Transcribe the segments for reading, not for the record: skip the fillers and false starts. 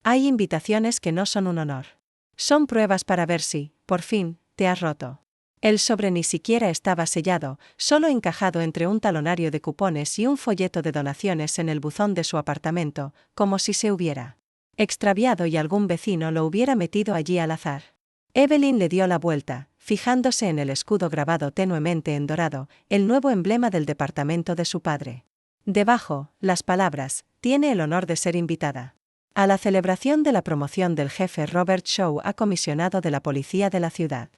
Hay invitaciones que no son un honor. Son pruebas para ver si, por fin, te has roto. El sobre ni siquiera estaba sellado, solo encajado entre un talonario de cupones y un folleto de donaciones en el buzón de su apartamento, como si se hubiera extraviado y algún vecino lo hubiera metido allí al azar. Evelyn le dio la vuelta, fijándose en el escudo grabado tenuemente en dorado, el nuevo emblema del departamento de su padre. Debajo, las palabras: tiene el honor de ser invitada a la celebración de la promoción del jefe Robert Shaw a comisionado de la policía de la ciudad.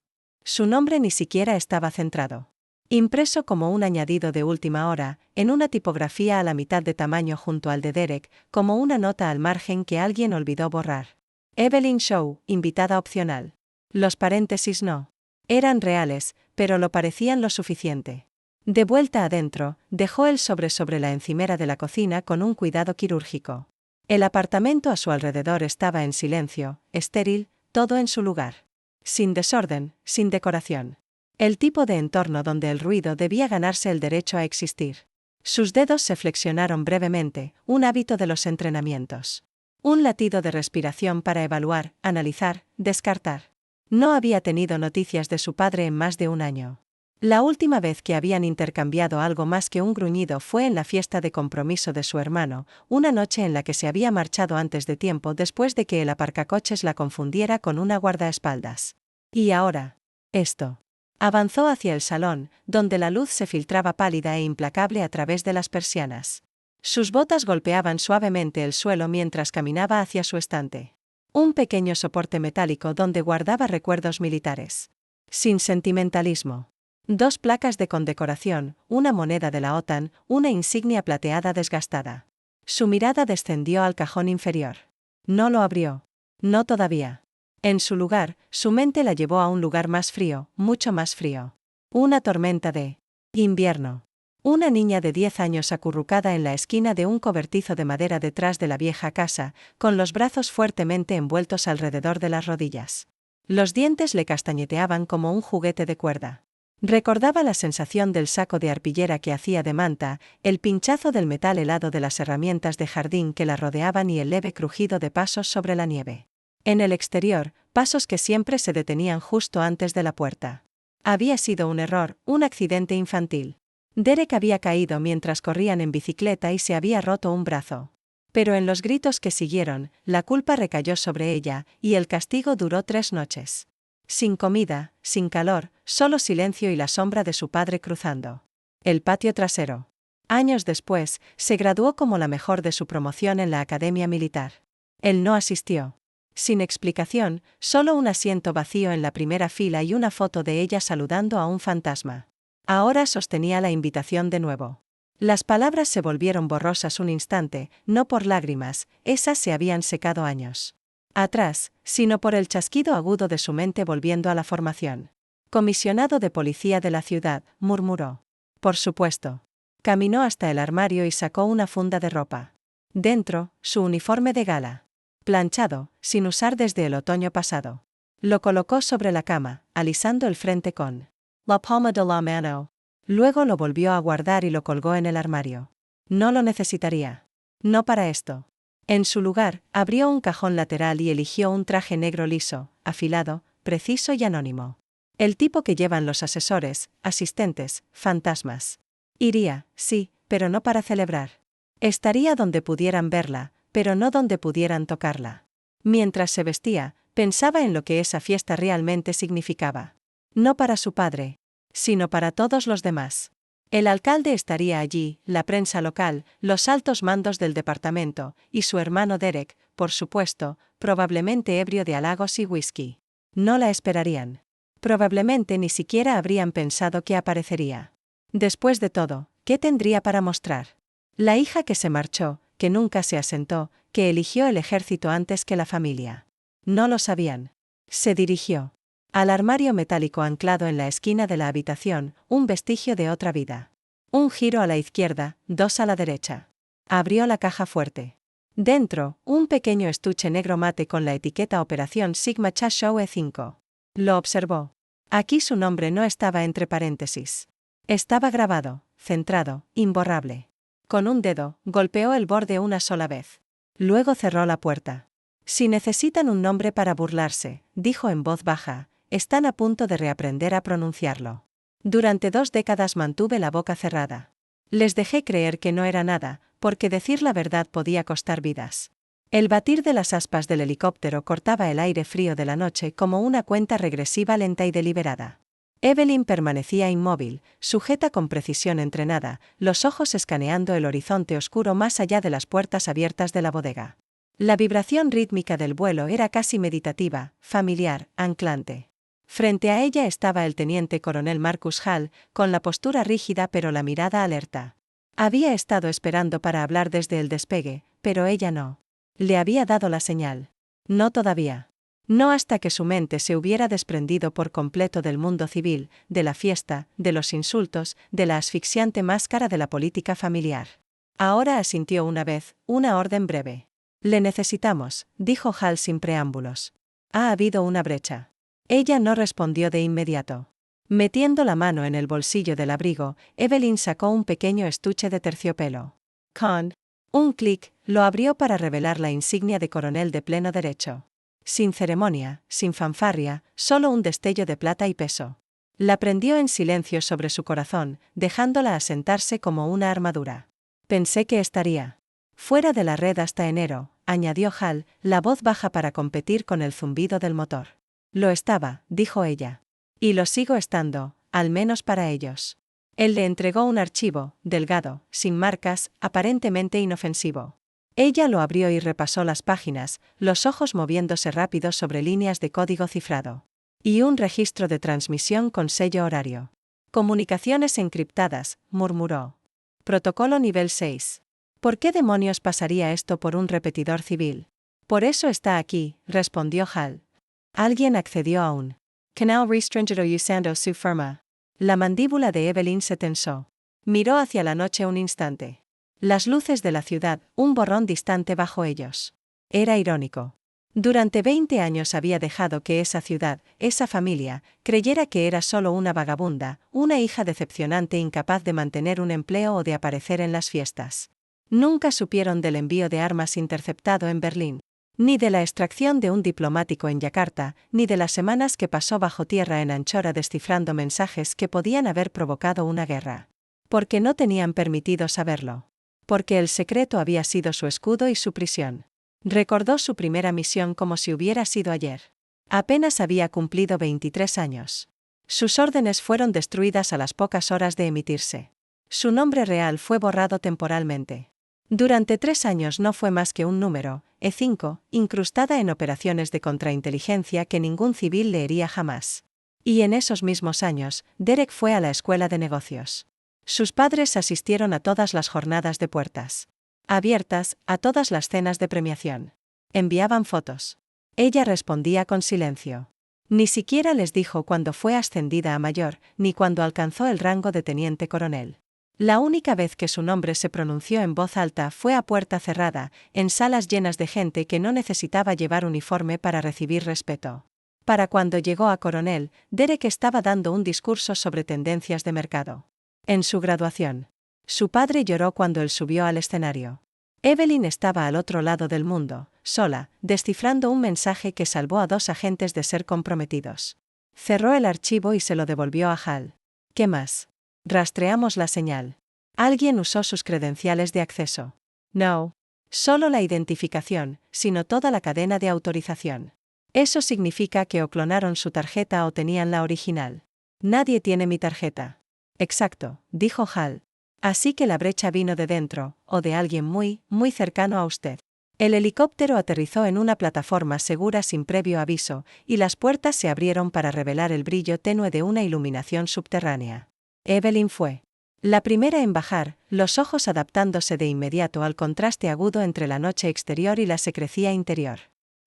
Su nombre ni siquiera estaba centrado. Impreso como un añadido de última hora, en una tipografía a la mitad de tamaño junto al de Derek, como una nota al margen que alguien olvidó borrar. Evelyn Shaw, invitada opcional. Los paréntesis no eran reales, pero lo parecían lo suficiente. De vuelta adentro, dejó el sobre la encimera de la cocina con un cuidado quirúrgico. El apartamento a su alrededor estaba en silencio, estéril, todo en su lugar. Sin desorden, sin decoración. El tipo de entorno donde el ruido debía ganarse el derecho a existir. Sus dedos se flexionaron brevemente, un hábito de los entrenamientos. Un latido de respiración para evaluar, analizar, descartar. No había tenido noticias de su padre en más de un año. La última vez que habían intercambiado algo más que un gruñido fue en la fiesta de compromiso de su hermano, una noche en la que se había marchado antes de tiempo después de que el aparcacoches la confundiera con una guardaespaldas. Y ahora, esto. Avanzó hacia el salón, donde la luz se filtraba pálida e implacable a través de las persianas. Sus botas golpeaban suavemente el suelo mientras caminaba hacia su estante. Un pequeño soporte metálico donde guardaba recuerdos militares. Sin sentimentalismo. 2 placas de condecoración, una moneda de la OTAN, una insignia plateada desgastada. Su mirada descendió al cajón inferior. No lo abrió. No todavía. En su lugar, su mente la llevó a un lugar más frío, mucho más frío. Una tormenta de invierno. Una niña de 10 años acurrucada en la esquina de un cobertizo de madera detrás de la vieja casa, con los brazos fuertemente envueltos alrededor de las rodillas. Los dientes le castañeteaban como un juguete de cuerda. Recordaba la sensación del saco de arpillera que hacía de manta, el pinchazo del metal helado de las herramientas de jardín que la rodeaban y el leve crujido de pasos sobre la nieve. En el exterior, pasos que siempre se detenían justo antes de la puerta. Había sido un error, un accidente infantil. Derek había caído mientras corrían en bicicleta y se había roto un brazo. Pero en los gritos que siguieron, la culpa recayó sobre ella, y el castigo duró 3 noches. Sin comida, sin calor, solo silencio y la sombra de su padre cruzando el patio trasero. Años después, se graduó como la mejor de su promoción en la academia militar. Él no asistió. Sin explicación, solo un asiento vacío en la primera fila y una foto de ella saludando a un fantasma. Ahora sostenía la invitación de nuevo. Las palabras se volvieron borrosas un instante, no por lágrimas, esas se habían secado años atrás, sino por el chasquido agudo de su mente volviendo a la formación. Comisionado de policía de la ciudad, murmuró. Por supuesto. Caminó hasta el armario y sacó una funda de ropa. Dentro, su uniforme de gala. Planchado, sin usar desde el otoño pasado. Lo colocó sobre la cama, alisando el frente con la palma de la mano. Luego lo volvió a guardar y lo colgó en el armario. No lo necesitaría. No para esto. En su lugar, abrió un cajón lateral y eligió un traje negro liso, afilado, preciso y anónimo. El tipo que llevan los asesores, asistentes, fantasmas. Iría, sí, pero no para celebrar. Estaría donde pudieran verla, pero no donde pudieran tocarla. Mientras se vestía, pensaba en lo que esa fiesta realmente significaba. No para su padre, sino para todos los demás. El alcalde estaría allí, la prensa local, los altos mandos del departamento, y su hermano Derek, por supuesto, probablemente ebrio de halagos y whisky. No la esperarían. Probablemente ni siquiera habrían pensado que aparecería. Después de todo, ¿qué tendría para mostrar? La hija que se marchó, que nunca se asentó, que eligió el ejército antes que la familia. No lo sabían. Se dirigió al armario metálico anclado en la esquina de la habitación, un vestigio de otra vida. Un giro a la izquierda, 2 a la derecha. Abrió la caja fuerte. Dentro, un pequeño estuche negro mate con la etiqueta Operación Sigma Cha Show E5. Lo observó. Aquí su nombre no estaba entre paréntesis. Estaba grabado, centrado, imborrable. Con un dedo, golpeó el borde una sola vez. Luego cerró la puerta. Si necesitan un nombre para burlarse, dijo en voz baja, están a punto de reaprender a pronunciarlo. Durante 2 décadas mantuve la boca cerrada. Les dejé creer que no era nada, porque decir la verdad podía costar vidas. El batir de las aspas del helicóptero cortaba el aire frío de la noche como una cuenta regresiva lenta y deliberada. Evelyn permanecía inmóvil, sujeta con precisión entrenada, los ojos escaneando el horizonte oscuro más allá de las puertas abiertas de la bodega. La vibración rítmica del vuelo era casi meditativa, familiar, anclante. Frente a ella estaba el teniente coronel Marcus Hall, con la postura rígida pero la mirada alerta. Había estado esperando para hablar desde el despegue, pero ella no. Le había dado la señal. No todavía. No hasta que su mente se hubiera desprendido por completo del mundo civil, de la fiesta, de los insultos, de la asfixiante máscara de la política familiar. Ahora asintió una vez, una orden breve. Le necesitamos, dijo Hall sin preámbulos. Ha habido una brecha. Ella no respondió de inmediato. Metiendo la mano en el bolsillo del abrigo, Evelyn sacó un pequeño estuche de terciopelo. Con un clic, lo abrió para revelar la insignia de coronel de pleno derecho. Sin ceremonia, sin fanfarria, solo un destello de plata y peso. La prendió en silencio sobre su corazón, dejándola asentarse como una armadura. Pensé que estaría fuera de la red hasta enero, añadió Hall, la voz baja para competir con el zumbido del motor. Lo estaba, dijo ella. Y lo sigo estando, al menos para ellos. Él le entregó un archivo, delgado, sin marcas, aparentemente inofensivo. Ella lo abrió y repasó las páginas, los ojos moviéndose rápidos sobre líneas de código cifrado. Y un registro de transmisión con sello horario. Comunicaciones encriptadas, murmuró. Protocolo nivel 6. ¿Por qué demonios pasaría esto por un repetidor civil? Por eso está aquí, respondió Hall. Alguien accedió a un canal restringido usando su firma. La mandíbula de Evelyn se tensó. Miró hacia la noche un instante. Las luces de la ciudad, un borrón distante bajo ellos. Era irónico. Durante 20 años había dejado que esa ciudad, esa familia, creyera que era solo una vagabunda, una hija decepcionante incapaz de mantener un empleo o de aparecer en las fiestas. Nunca supieron del envío de armas interceptado en Berlín, ni de la extracción de un diplomático en Yakarta, ni de las semanas que pasó bajo tierra en Anchora descifrando mensajes que podían haber provocado una guerra. Porque no tenían permitido saberlo. Porque el secreto había sido su escudo y su prisión. Recordó su primera misión como si hubiera sido ayer. Apenas había cumplido 23 años. Sus órdenes fueron destruidas a las pocas horas de emitirse. Su nombre real fue borrado temporalmente. Durante 3 años no fue más que un número, E5, incrustada en operaciones de contrainteligencia que ningún civil leería jamás. Y en esos mismos años, Derek fue a la escuela de negocios. Sus padres asistieron a todas las jornadas de puertas abiertas, a todas las cenas de premiación. Enviaban fotos. Ella respondía con silencio. Ni siquiera les dijo cuando fue ascendida a mayor, ni cuando alcanzó el rango de teniente coronel. La única vez que su nombre se pronunció en voz alta fue a puerta cerrada, en salas llenas de gente que no necesitaba llevar uniforme para recibir respeto. Para cuando llegó a coronel, Derek estaba dando un discurso sobre tendencias de mercado. En su graduación. Su padre lloró cuando él subió al escenario. Evelyn estaba al otro lado del mundo, sola, descifrando un mensaje que salvó a 2 agentes de ser comprometidos. Cerró el archivo y se lo devolvió a Hall. ¿Qué más? Rastreamos la señal. Alguien usó sus credenciales de acceso. No. Solo la identificación, sino toda la cadena de autorización. Eso significa que o clonaron su tarjeta o tenían la original. Nadie tiene mi tarjeta. Exacto, dijo Hall. Así que la brecha vino de dentro, o de alguien muy, muy cercano a usted. El helicóptero aterrizó en una plataforma segura sin previo aviso, y las puertas se abrieron para revelar el brillo tenue de una iluminación subterránea. Evelyn fue la primera en bajar, los ojos adaptándose de inmediato al contraste agudo entre la noche exterior y la secrecía interior.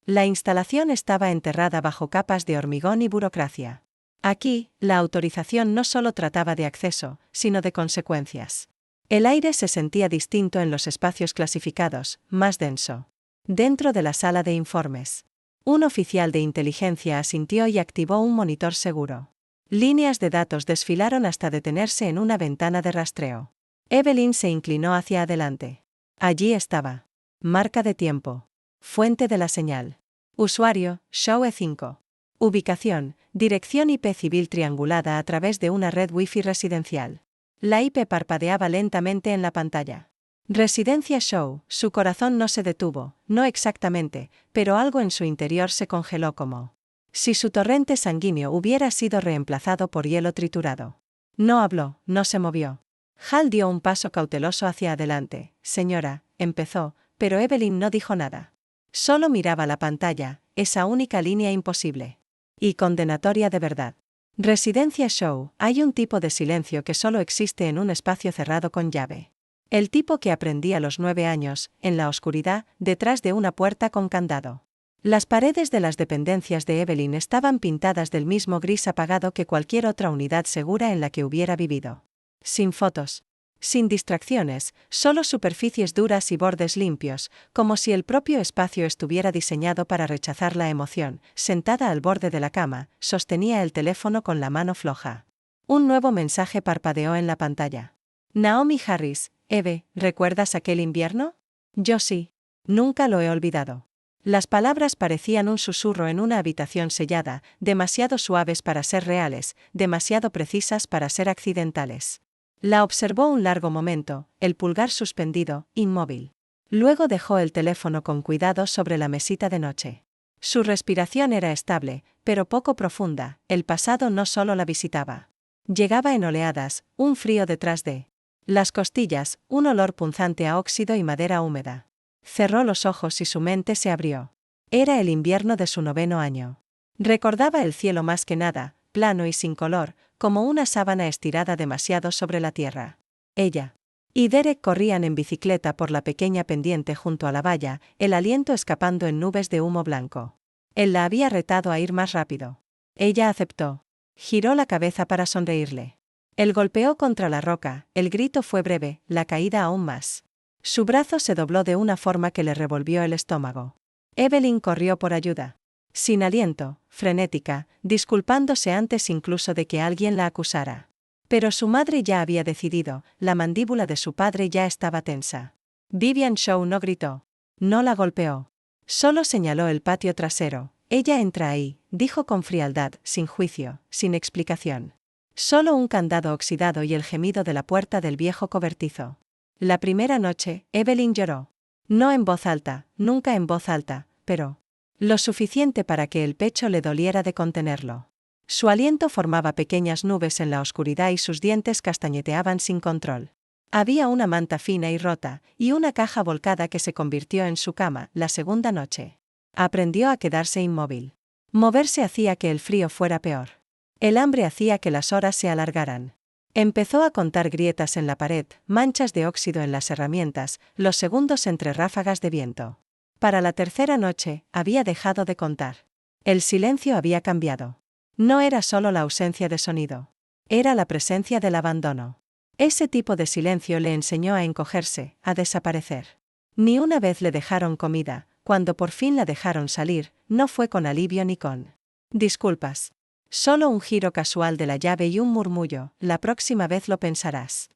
La instalación estaba enterrada bajo capas de hormigón y burocracia. Aquí, la autorización no solo trataba de acceso, sino de consecuencias. El aire se sentía distinto en los espacios clasificados, más denso. Dentro de la sala de informes, un oficial de inteligencia asintió y activó un monitor seguro. Líneas de datos desfilaron hasta detenerse en una ventana de rastreo. Evelyn se inclinó hacia adelante. Allí estaba. Marca de tiempo. Fuente de la señal. Usuario, Show E5. Ubicación, dirección IP civil triangulada a través de una red Wi-Fi residencial. La IP parpadeaba lentamente en la pantalla. Residencia Show, su corazón no se detuvo, no exactamente, pero algo en su interior se congeló como si su torrente sanguíneo hubiera sido reemplazado por hielo triturado. No habló, no se movió. Hal dio un paso cauteloso hacia adelante. Señora, empezó, pero Evelyn no dijo nada. Solo miraba la pantalla, esa única línea imposible. Y condenatoria de verdad. Residencia Show, hay un tipo de silencio que solo existe en un espacio cerrado con llave. El tipo que aprendí a los 9 años, en la oscuridad, detrás de una puerta con candado. Las paredes de las dependencias de Evelyn estaban pintadas del mismo gris apagado que cualquier otra unidad segura en la que hubiera vivido. Sin fotos. Sin distracciones, solo superficies duras y bordes limpios, como si el propio espacio estuviera diseñado para rechazar la emoción. Sentada al borde de la cama, sostenía el teléfono con la mano floja. Un nuevo mensaje parpadeó en la pantalla. Naomi Harris, Eve, ¿recuerdas aquel invierno? Yo sí. Nunca lo he olvidado. Las palabras parecían un susurro en una habitación sellada, demasiado suaves para ser reales, demasiado precisas para ser accidentales. La observó un largo momento, el pulgar suspendido, inmóvil. Luego dejó el teléfono con cuidado sobre la mesita de noche. Su respiración era estable, pero poco profunda, el pasado no solo la visitaba. Llegaba en oleadas, un frío detrás de las costillas, un olor punzante a óxido y madera húmeda. Cerró los ojos y su mente se abrió. Era el invierno de su 9º año. Recordaba el cielo más que nada, plano y sin color, como una sábana estirada demasiado sobre la tierra. Ella y Derek corrían en bicicleta por la pequeña pendiente junto a la valla, el aliento escapando en nubes de humo blanco. Él la había retado a ir más rápido. Ella aceptó. Giró la cabeza para sonreírle. Él golpeó contra la roca, el grito fue breve, la caída aún más. Su brazo se dobló de una forma que le revolvió el estómago. Evelyn corrió por ayuda. Sin aliento, frenética, disculpándose antes incluso de que alguien la acusara. Pero su madre ya había decidido, la mandíbula de su padre ya estaba tensa. Vivian Shaw no gritó. No la golpeó. Solo señaló el patio trasero. Ella entra ahí, dijo con frialdad, sin juicio, sin explicación. Solo un candado oxidado y el gemido de la puerta del viejo cobertizo. La primera noche, Evelyn lloró. No en voz alta, nunca en voz alta, pero lo suficiente para que el pecho le doliera de contenerlo. Su aliento formaba pequeñas nubes en la oscuridad y sus dientes castañeteaban sin control. Había una manta fina y rota, y una caja volcada que se convirtió en su cama, la segunda noche. Aprendió a quedarse inmóvil. Moverse hacía que el frío fuera peor. El hambre hacía que las horas se alargaran. Empezó a contar grietas en la pared, manchas de óxido en las herramientas, los segundos entre ráfagas de viento. Para la tercera noche, había dejado de contar. El silencio había cambiado. No era solo la ausencia de sonido. Era la presencia del abandono. Ese tipo de silencio le enseñó a encogerse, a desaparecer. Ni una vez le dejaron comida, cuando por fin la dejaron salir, no fue con alivio ni con disculpas. Solo un giro casual de la llave y un murmullo, la próxima vez lo pensarás.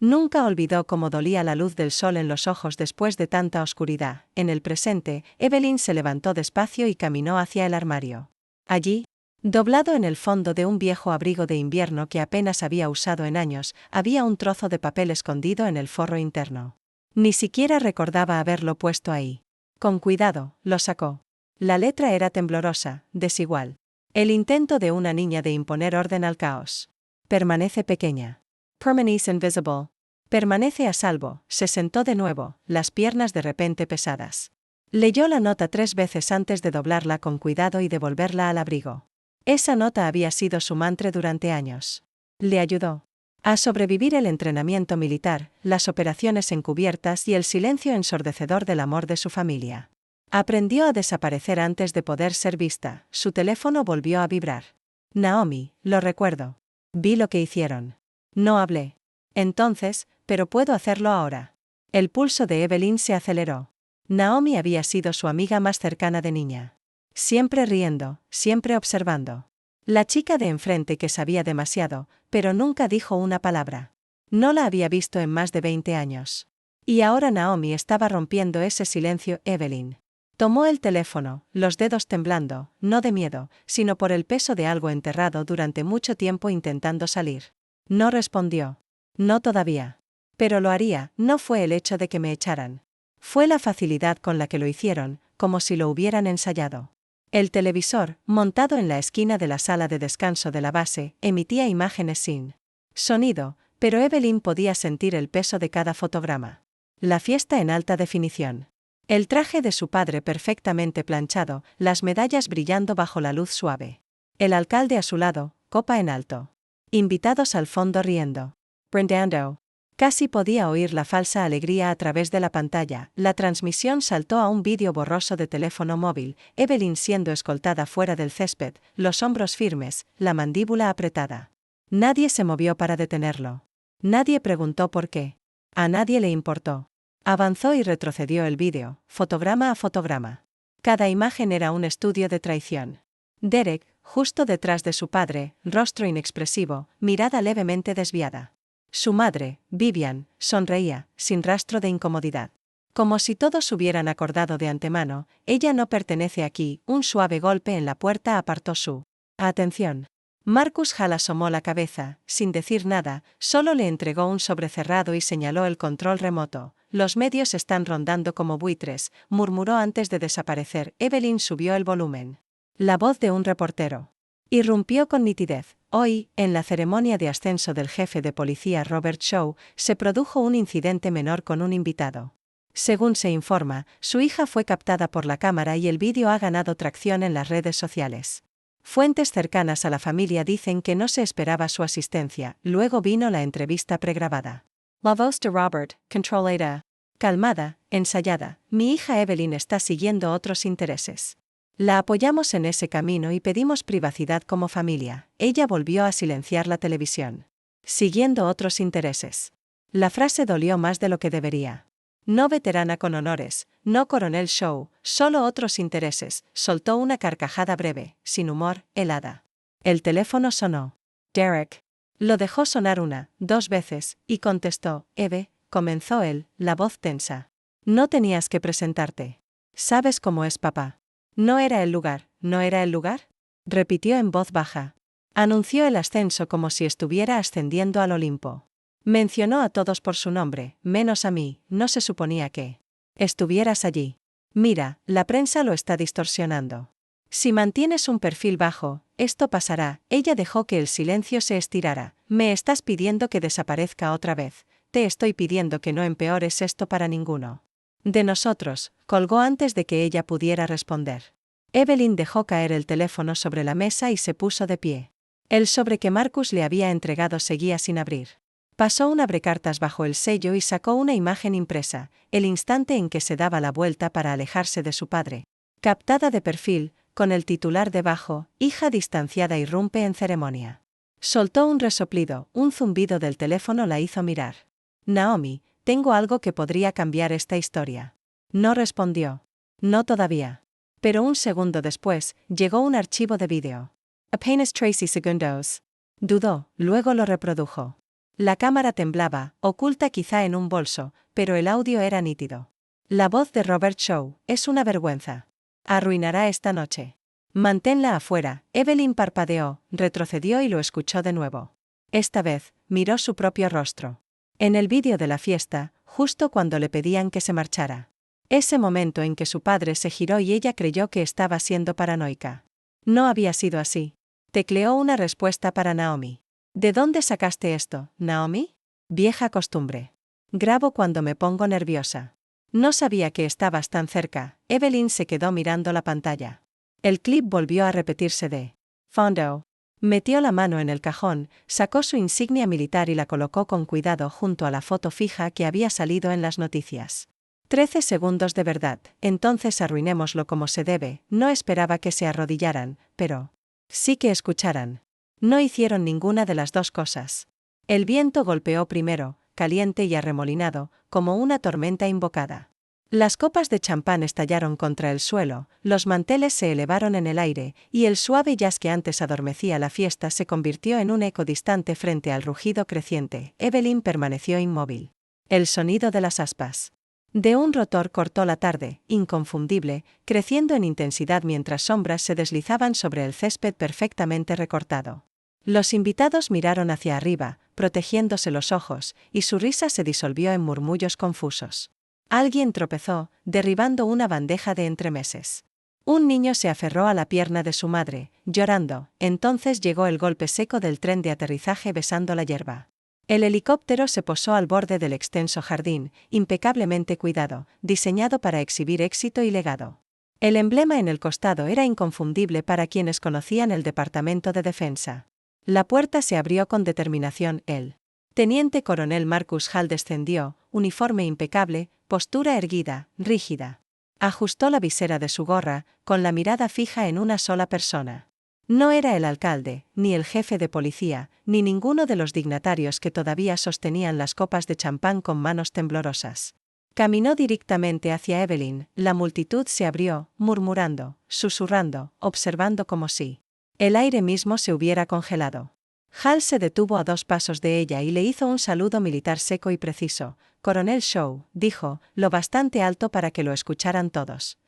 Nunca olvidó cómo dolía la luz del sol en los ojos después de tanta oscuridad. En el presente, Evelyn se levantó despacio y caminó hacia el armario. Allí, doblado en el fondo de un viejo abrigo de invierno que apenas había usado en años, había un trozo de papel escondido en el forro interno. Ni siquiera recordaba haberlo puesto ahí. Con cuidado, lo sacó. La letra era temblorosa, desigual. El intento de una niña de imponer orden al caos. Permanece pequeña. Permanece invisible. Permanece a salvo. Se sentó de nuevo, las piernas de repente pesadas. Leyó la nota 3 veces antes de doblarla con cuidado y devolverla al abrigo. Esa nota había sido su mantra durante años. Le ayudó a sobrevivir el entrenamiento militar, las operaciones encubiertas y el silencio ensordecedor del amor de su familia. Aprendió a desaparecer antes de poder ser vista. Su teléfono volvió a vibrar. Naomi, lo recuerdo. Vi lo que hicieron. No hablé. Entonces, pero puedo hacerlo ahora. El pulso de Evelyn se aceleró. Naomi había sido su amiga más cercana de niña. Siempre riendo, siempre observando. La chica de enfrente que sabía demasiado, pero nunca dijo una palabra. No la había visto en más de 20 años. Y ahora Naomi estaba rompiendo ese silencio. Evelyn Tomó el teléfono, los dedos temblando, no de miedo, sino por el peso de algo enterrado durante mucho tiempo intentando salir. No respondió. No todavía. Pero lo haría, no fue el hecho de que me echaran. Fue la facilidad con la que lo hicieron, como si lo hubieran ensayado. El televisor, montado en la esquina de la sala de descanso de la base, emitía imágenes sin sonido, pero Evelyn podía sentir el peso de cada fotograma. La fiesta en alta definición. El traje de su padre perfectamente planchado, las medallas brillando bajo la luz suave. El alcalde a su lado, copa en alto. Invitados al fondo riendo. Brindando. Casi podía oír la falsa alegría a través de la pantalla. La transmisión saltó a un vídeo borroso de teléfono móvil, Evelyn siendo escoltada fuera del césped, los hombros firmes, la mandíbula apretada. Nadie se movió para detenerlo. Nadie preguntó por qué. A nadie le importó. Avanzó y retrocedió el vídeo, fotograma a fotograma. Cada imagen era un estudio de traición. Derek, justo detrás de su padre, rostro inexpresivo, mirada levemente desviada. Su madre, Vivian, sonreía, sin rastro de incomodidad. Como si todos hubieran acordado de antemano, ella no pertenece aquí, un suave golpe en la puerta apartó su atención. Marcus Hall asomó la cabeza, sin decir nada, solo le entregó un sobre cerrado y señaló el control remoto. Los medios están rondando como buitres, murmuró antes de desaparecer. Evelyn subió el volumen. La voz de un reportero irrumpió con nitidez. Hoy, en la ceremonia de ascenso del jefe de policía Robert Shaw, se produjo un incidente menor con un invitado. Según se informa, su hija fue captada por la cámara y el vídeo ha ganado tracción en las redes sociales. Fuentes cercanas a la familia dicen que no se esperaba su asistencia. Luego vino la entrevista pregrabada. La voz de Robert, controlada. Calmada, ensayada, mi hija Evelyn está siguiendo otros intereses. La apoyamos en ese camino y pedimos privacidad como familia. Ella volvió a silenciar la televisión. Siguiendo otros intereses. La frase dolió más de lo que debería. No veterana con honores, no coronel Shaw, solo otros intereses, soltó una carcajada breve, sin humor, helada. El teléfono sonó. Derek. Lo dejó sonar una, 2 veces, y contestó. Eve, comenzó él, la voz tensa. No tenías que presentarte. ¿Sabes cómo es papá? ¿No era el lugar? ¿No era el lugar? Repitió en voz baja. Anunció el ascenso como si estuviera ascendiendo al Olimpo. Mencionó a todos por su nombre, menos a mí, no se suponía que estuvieras allí. Mira, la prensa lo está distorsionando. Si mantienes un perfil bajo, esto pasará. Ella dejó que el silencio se estirara. Me estás pidiendo que desaparezca otra vez. Te estoy pidiendo que no empeores esto para ninguno de nosotros, colgó antes de que ella pudiera responder. Evelyn dejó caer el teléfono sobre la mesa y se puso de pie. El sobre que Marcus le había entregado seguía sin abrir. Pasó un abrecartas bajo el sello y sacó una imagen impresa, el instante en que se daba la vuelta para alejarse de su padre. Captada de perfil, con el titular debajo, hija distanciada irrumpe en ceremonia. Soltó un resoplido, un zumbido del teléfono la hizo mirar. Naomi, tengo algo que podría cambiar esta historia. No respondió. No todavía. Pero un segundo después, llegó un archivo de vídeo. Apenas 13 segundos. Dudó, luego lo reprodujo. La cámara temblaba, oculta quizá en un bolso, pero el audio era nítido. La voz de Robert Shaw, es una vergüenza. Arruinará esta noche. Manténla afuera. Evelyn parpadeó, retrocedió y lo escuchó de nuevo. Esta vez, miró su propio rostro. En el vídeo de la fiesta, justo cuando le pedían que se marchara. Ese momento en que su padre se giró y ella creyó que estaba siendo paranoica. No había sido así. Tecleó una respuesta para Naomi. ¿De dónde sacaste esto, Naomi? Vieja costumbre. Grabo cuando me pongo nerviosa. No sabía que estabas tan cerca. Evelyn se quedó mirando la pantalla. El clip volvió a repetirse de fondo. Metió la mano en el cajón, sacó su insignia militar y la colocó con cuidado junto a la foto fija que había salido en las noticias. 13 segundos de verdad, entonces arruinémoslo como se debe. No esperaba que se arrodillaran, pero sí que escucharan. No hicieron ninguna de las dos cosas. El viento golpeó primero, caliente y arremolinado, como una tormenta invocada. Las copas de champán estallaron contra el suelo, los manteles se elevaron en el aire, y el suave jazz que antes adormecía la fiesta se convirtió en un eco distante frente al rugido creciente. Evelyn permaneció inmóvil. El sonido de las aspas De un rotor cortó la tarde, inconfundible, creciendo en intensidad mientras sombras se deslizaban sobre el césped perfectamente recortado. Los invitados miraron hacia arriba, protegiéndose los ojos, y su risa se disolvió en murmullos confusos. Alguien tropezó, derribando una bandeja de entremeses. Un niño se aferró a la pierna de su madre, llorando. Entonces llegó el golpe seco del tren de aterrizaje besando la hierba. El helicóptero se posó al borde del extenso jardín, impecablemente cuidado, diseñado para exhibir éxito y legado. El emblema en el costado era inconfundible para quienes conocían el Departamento de Defensa. La puerta se abrió con determinación. El teniente coronel Marcus Hall descendió, uniforme impecable, postura erguida, rígida. Ajustó la visera de su gorra, con la mirada fija en una sola persona. No era el alcalde, ni el jefe de policía, ni ninguno de los dignatarios que todavía sostenían las copas de champán con manos temblorosas. Caminó directamente hacia Evelyn, la multitud se abrió, murmurando, susurrando, observando como si el aire mismo se hubiera congelado. Hall se detuvo a 2 pasos de ella y le hizo un saludo militar seco y preciso. «Coronel Shaw», dijo, lo bastante alto para que lo escucharan todos.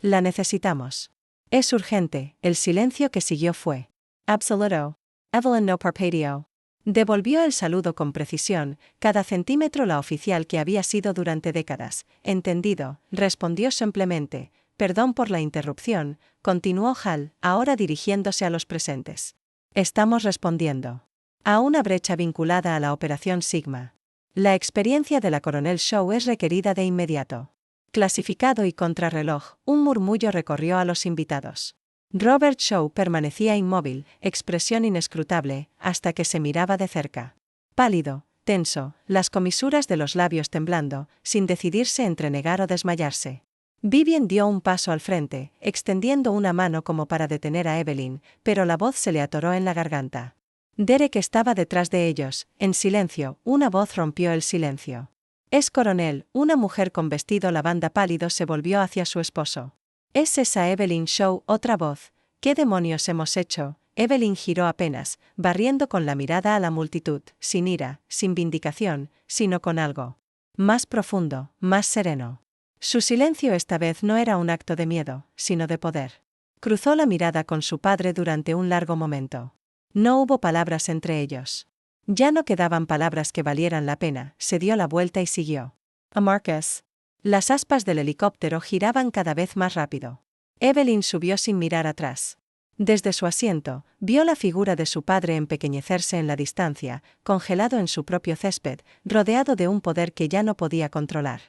«La necesitamos. Es urgente». El silencio que siguió fue absoluto. Evelyn no parpadeó. Devolvió el saludo con precisión, cada centímetro la oficial que había sido durante décadas. «Entendido», respondió simplemente. «Perdón por la interrupción», continuó Hall, ahora dirigiéndose a los presentes. «Estamos respondiendo a una brecha vinculada a la Operación Sigma. La experiencia de la Coronel Shaw es requerida de inmediato». Clasificado y contrarreloj, un murmullo recorrió a los invitados. Robert Shaw permanecía inmóvil, expresión inescrutable, hasta que se miraba de cerca. Pálido, tenso, las comisuras de los labios temblando, sin decidirse entre negar o desmayarse. Vivien dio un paso al frente, extendiendo una mano como para detener a Evelyn, pero la voz se le atoró en la garganta. Derek estaba detrás de ellos, en silencio. Una voz rompió el silencio. «Es coronel». Una mujer con vestido lavanda pálido se volvió hacia su esposo. «¿Es esa Evelyn Shaw?» Otra voz. «¿Qué demonios hemos hecho?» Evelyn giró apenas, barriendo con la mirada a la multitud, sin ira, sin vindicación, sino con algo más profundo, más sereno. Su silencio esta vez no era un acto de miedo, sino de poder. Cruzó la mirada con su padre durante un largo momento. No hubo palabras entre ellos. Ya no quedaban palabras que valieran la pena. Se dio la vuelta y siguió. «A Marcus». Las aspas del helicóptero giraban cada vez más rápido. Evelyn subió sin mirar atrás. Desde su asiento, vio la figura de su padre empequeñecerse en la distancia, congelado en su propio césped, rodeado de un poder que ya no podía controlar.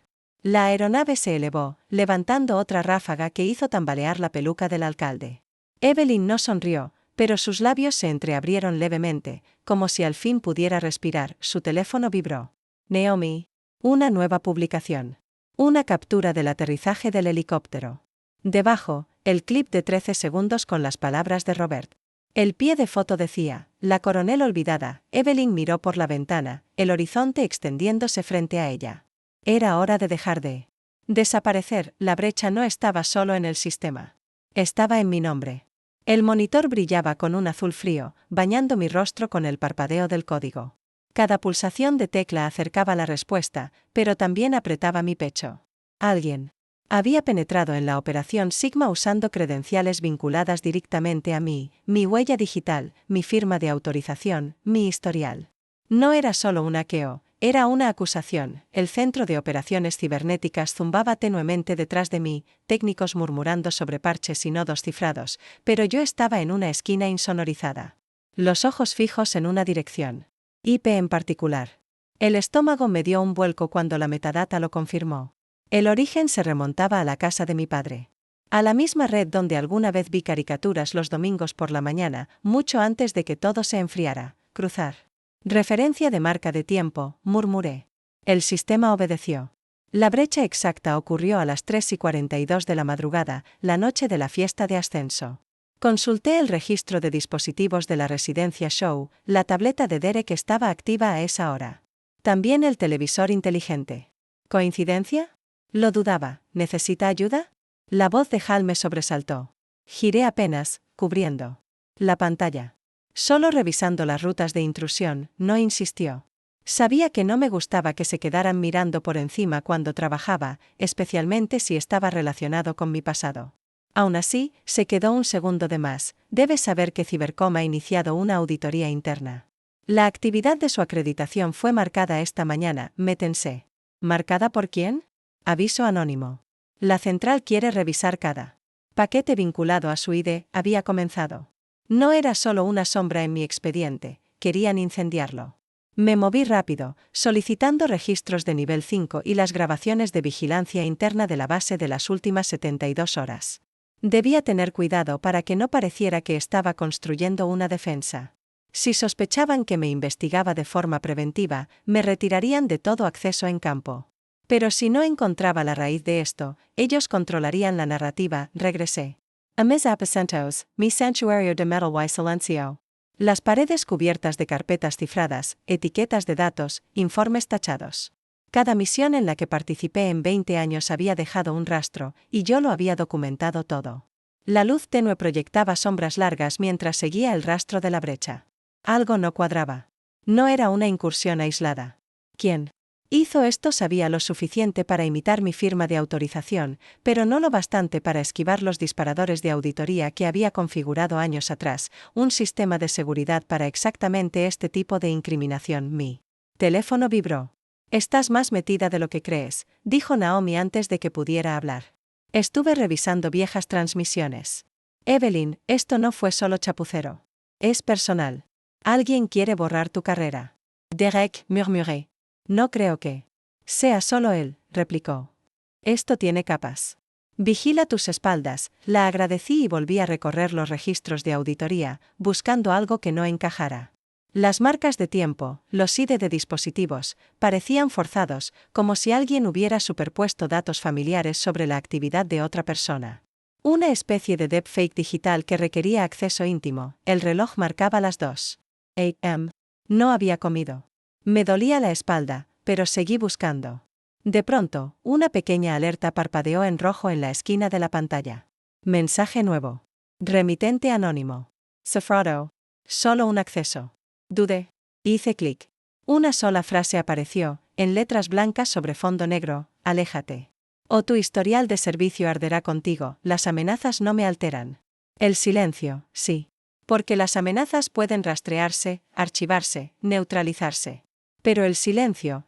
La aeronave se elevó, levantando otra ráfaga que hizo tambalear la peluca del alcalde. Evelyn no sonrió, pero sus labios se entreabrieron levemente, como si al fin pudiera respirar. Su teléfono vibró. «Naomi». Una nueva publicación. Una captura del aterrizaje del helicóptero. Debajo, el clip de 13 segundos con las palabras de Robert. El pie de foto decía: «La coronel olvidada». Evelyn miró por la ventana, el horizonte extendiéndose frente a ella. Era hora de dejar de desaparecer. La brecha no estaba solo en el sistema. Estaba en mi nombre. El monitor brillaba con un azul frío, bañando mi rostro con el parpadeo del código. Cada pulsación de tecla acercaba la respuesta, pero también apretaba mi pecho. Alguien había penetrado en la Operación Sigma usando credenciales vinculadas directamente a mí, mi huella digital, mi firma de autorización, mi historial. No era solo un hackeo, era una acusación. El centro de operaciones cibernéticas zumbaba tenuemente detrás de mí, técnicos murmurando sobre parches y nodos cifrados, pero yo estaba en una esquina insonorizada. Los ojos fijos en una dirección. IP en particular. El estómago me dio un vuelco cuando la metadata lo confirmó. El origen se remontaba a la casa de mi padre. A la misma red donde alguna vez vi caricaturas los domingos por la mañana, mucho antes de que todo se enfriara. Cruzar. Referencia de marca de tiempo, murmuré. El sistema obedeció. La brecha exacta ocurrió a las 3:42 de la madrugada, la noche de la fiesta de ascenso. Consulté el registro de dispositivos de la residencia Shaw. La tableta de Derek estaba activa a esa hora. También el televisor inteligente. ¿Coincidencia? Lo dudaba. ¿Necesita ayuda? La voz de Hal me sobresaltó. Giré apenas, cubriendo la pantalla. Solo revisando las rutas de intrusión. No insistió. Sabía que no me gustaba que se quedaran mirando por encima cuando trabajaba, especialmente si estaba relacionado con mi pasado. Aún así, se quedó un segundo de más. Debes saber que Cybercom ha iniciado una auditoría interna. La actividad de su acreditación fue marcada esta mañana, me tensé. ¿Marcada por quién? Aviso anónimo. La central quiere revisar cada paquete vinculado a su ID, había comenzado. No era solo una sombra en mi expediente, querían incendiarlo. Me moví rápido, solicitando registros de nivel 5 y las grabaciones de vigilancia interna de la base de las últimas 72 horas. Debía tener cuidado para que no pareciera que estaba construyendo una defensa. Si sospechaban que me investigaba de forma preventiva, me retirarían de todo acceso en campo. Pero si no encontraba la raíz de esto, ellos controlarían la narrativa, regresé. A mis aposentos, mi santuario de metal y silencio. Las paredes cubiertas de carpetas cifradas, etiquetas de datos, informes tachados. Cada misión en la que participé en 20 años había dejado un rastro, y yo lo había documentado todo. La luz tenue proyectaba sombras largas mientras seguía el rastro de la brecha. Algo no cuadraba. No era una incursión aislada. ¿Quién hizo esto? Sabía lo suficiente para imitar mi firma de autorización, pero no lo bastante para esquivar los disparadores de auditoría que había configurado años atrás, un sistema de seguridad para exactamente este tipo de incriminación. Mi teléfono vibró. Estás más metida de lo que crees, dijo Naomi antes de que pudiera hablar. Estuve revisando viejas transmisiones. Evelyn, esto no fue solo chapucero. Es personal. Alguien quiere borrar tu carrera. Derek, murmuré. No creo que sea solo él, replicó. Esto tiene capas. Vigila tus espaldas, la agradecí y volví a recorrer los registros de auditoría, buscando algo que no encajara. Las marcas de tiempo, los ID de dispositivos, parecían forzados, como si alguien hubiera superpuesto datos familiares sobre la actividad de otra persona. Una especie de deepfake digital que requería acceso íntimo. El reloj marcaba las 2 a.m. No había comido. Me dolía la espalda, pero seguí buscando. De pronto, una pequeña alerta parpadeó en rojo en la esquina de la pantalla. Mensaje nuevo. Remitente anónimo. Safrado. Solo un acceso. Dudé. Hice clic. Una sola frase apareció, en letras blancas sobre fondo negro: aléjate. O tu historial de servicio arderá contigo, las amenazas no me alteran. El silencio, sí. Porque las amenazas pueden rastrearse, archivarse, neutralizarse. Pero el silencio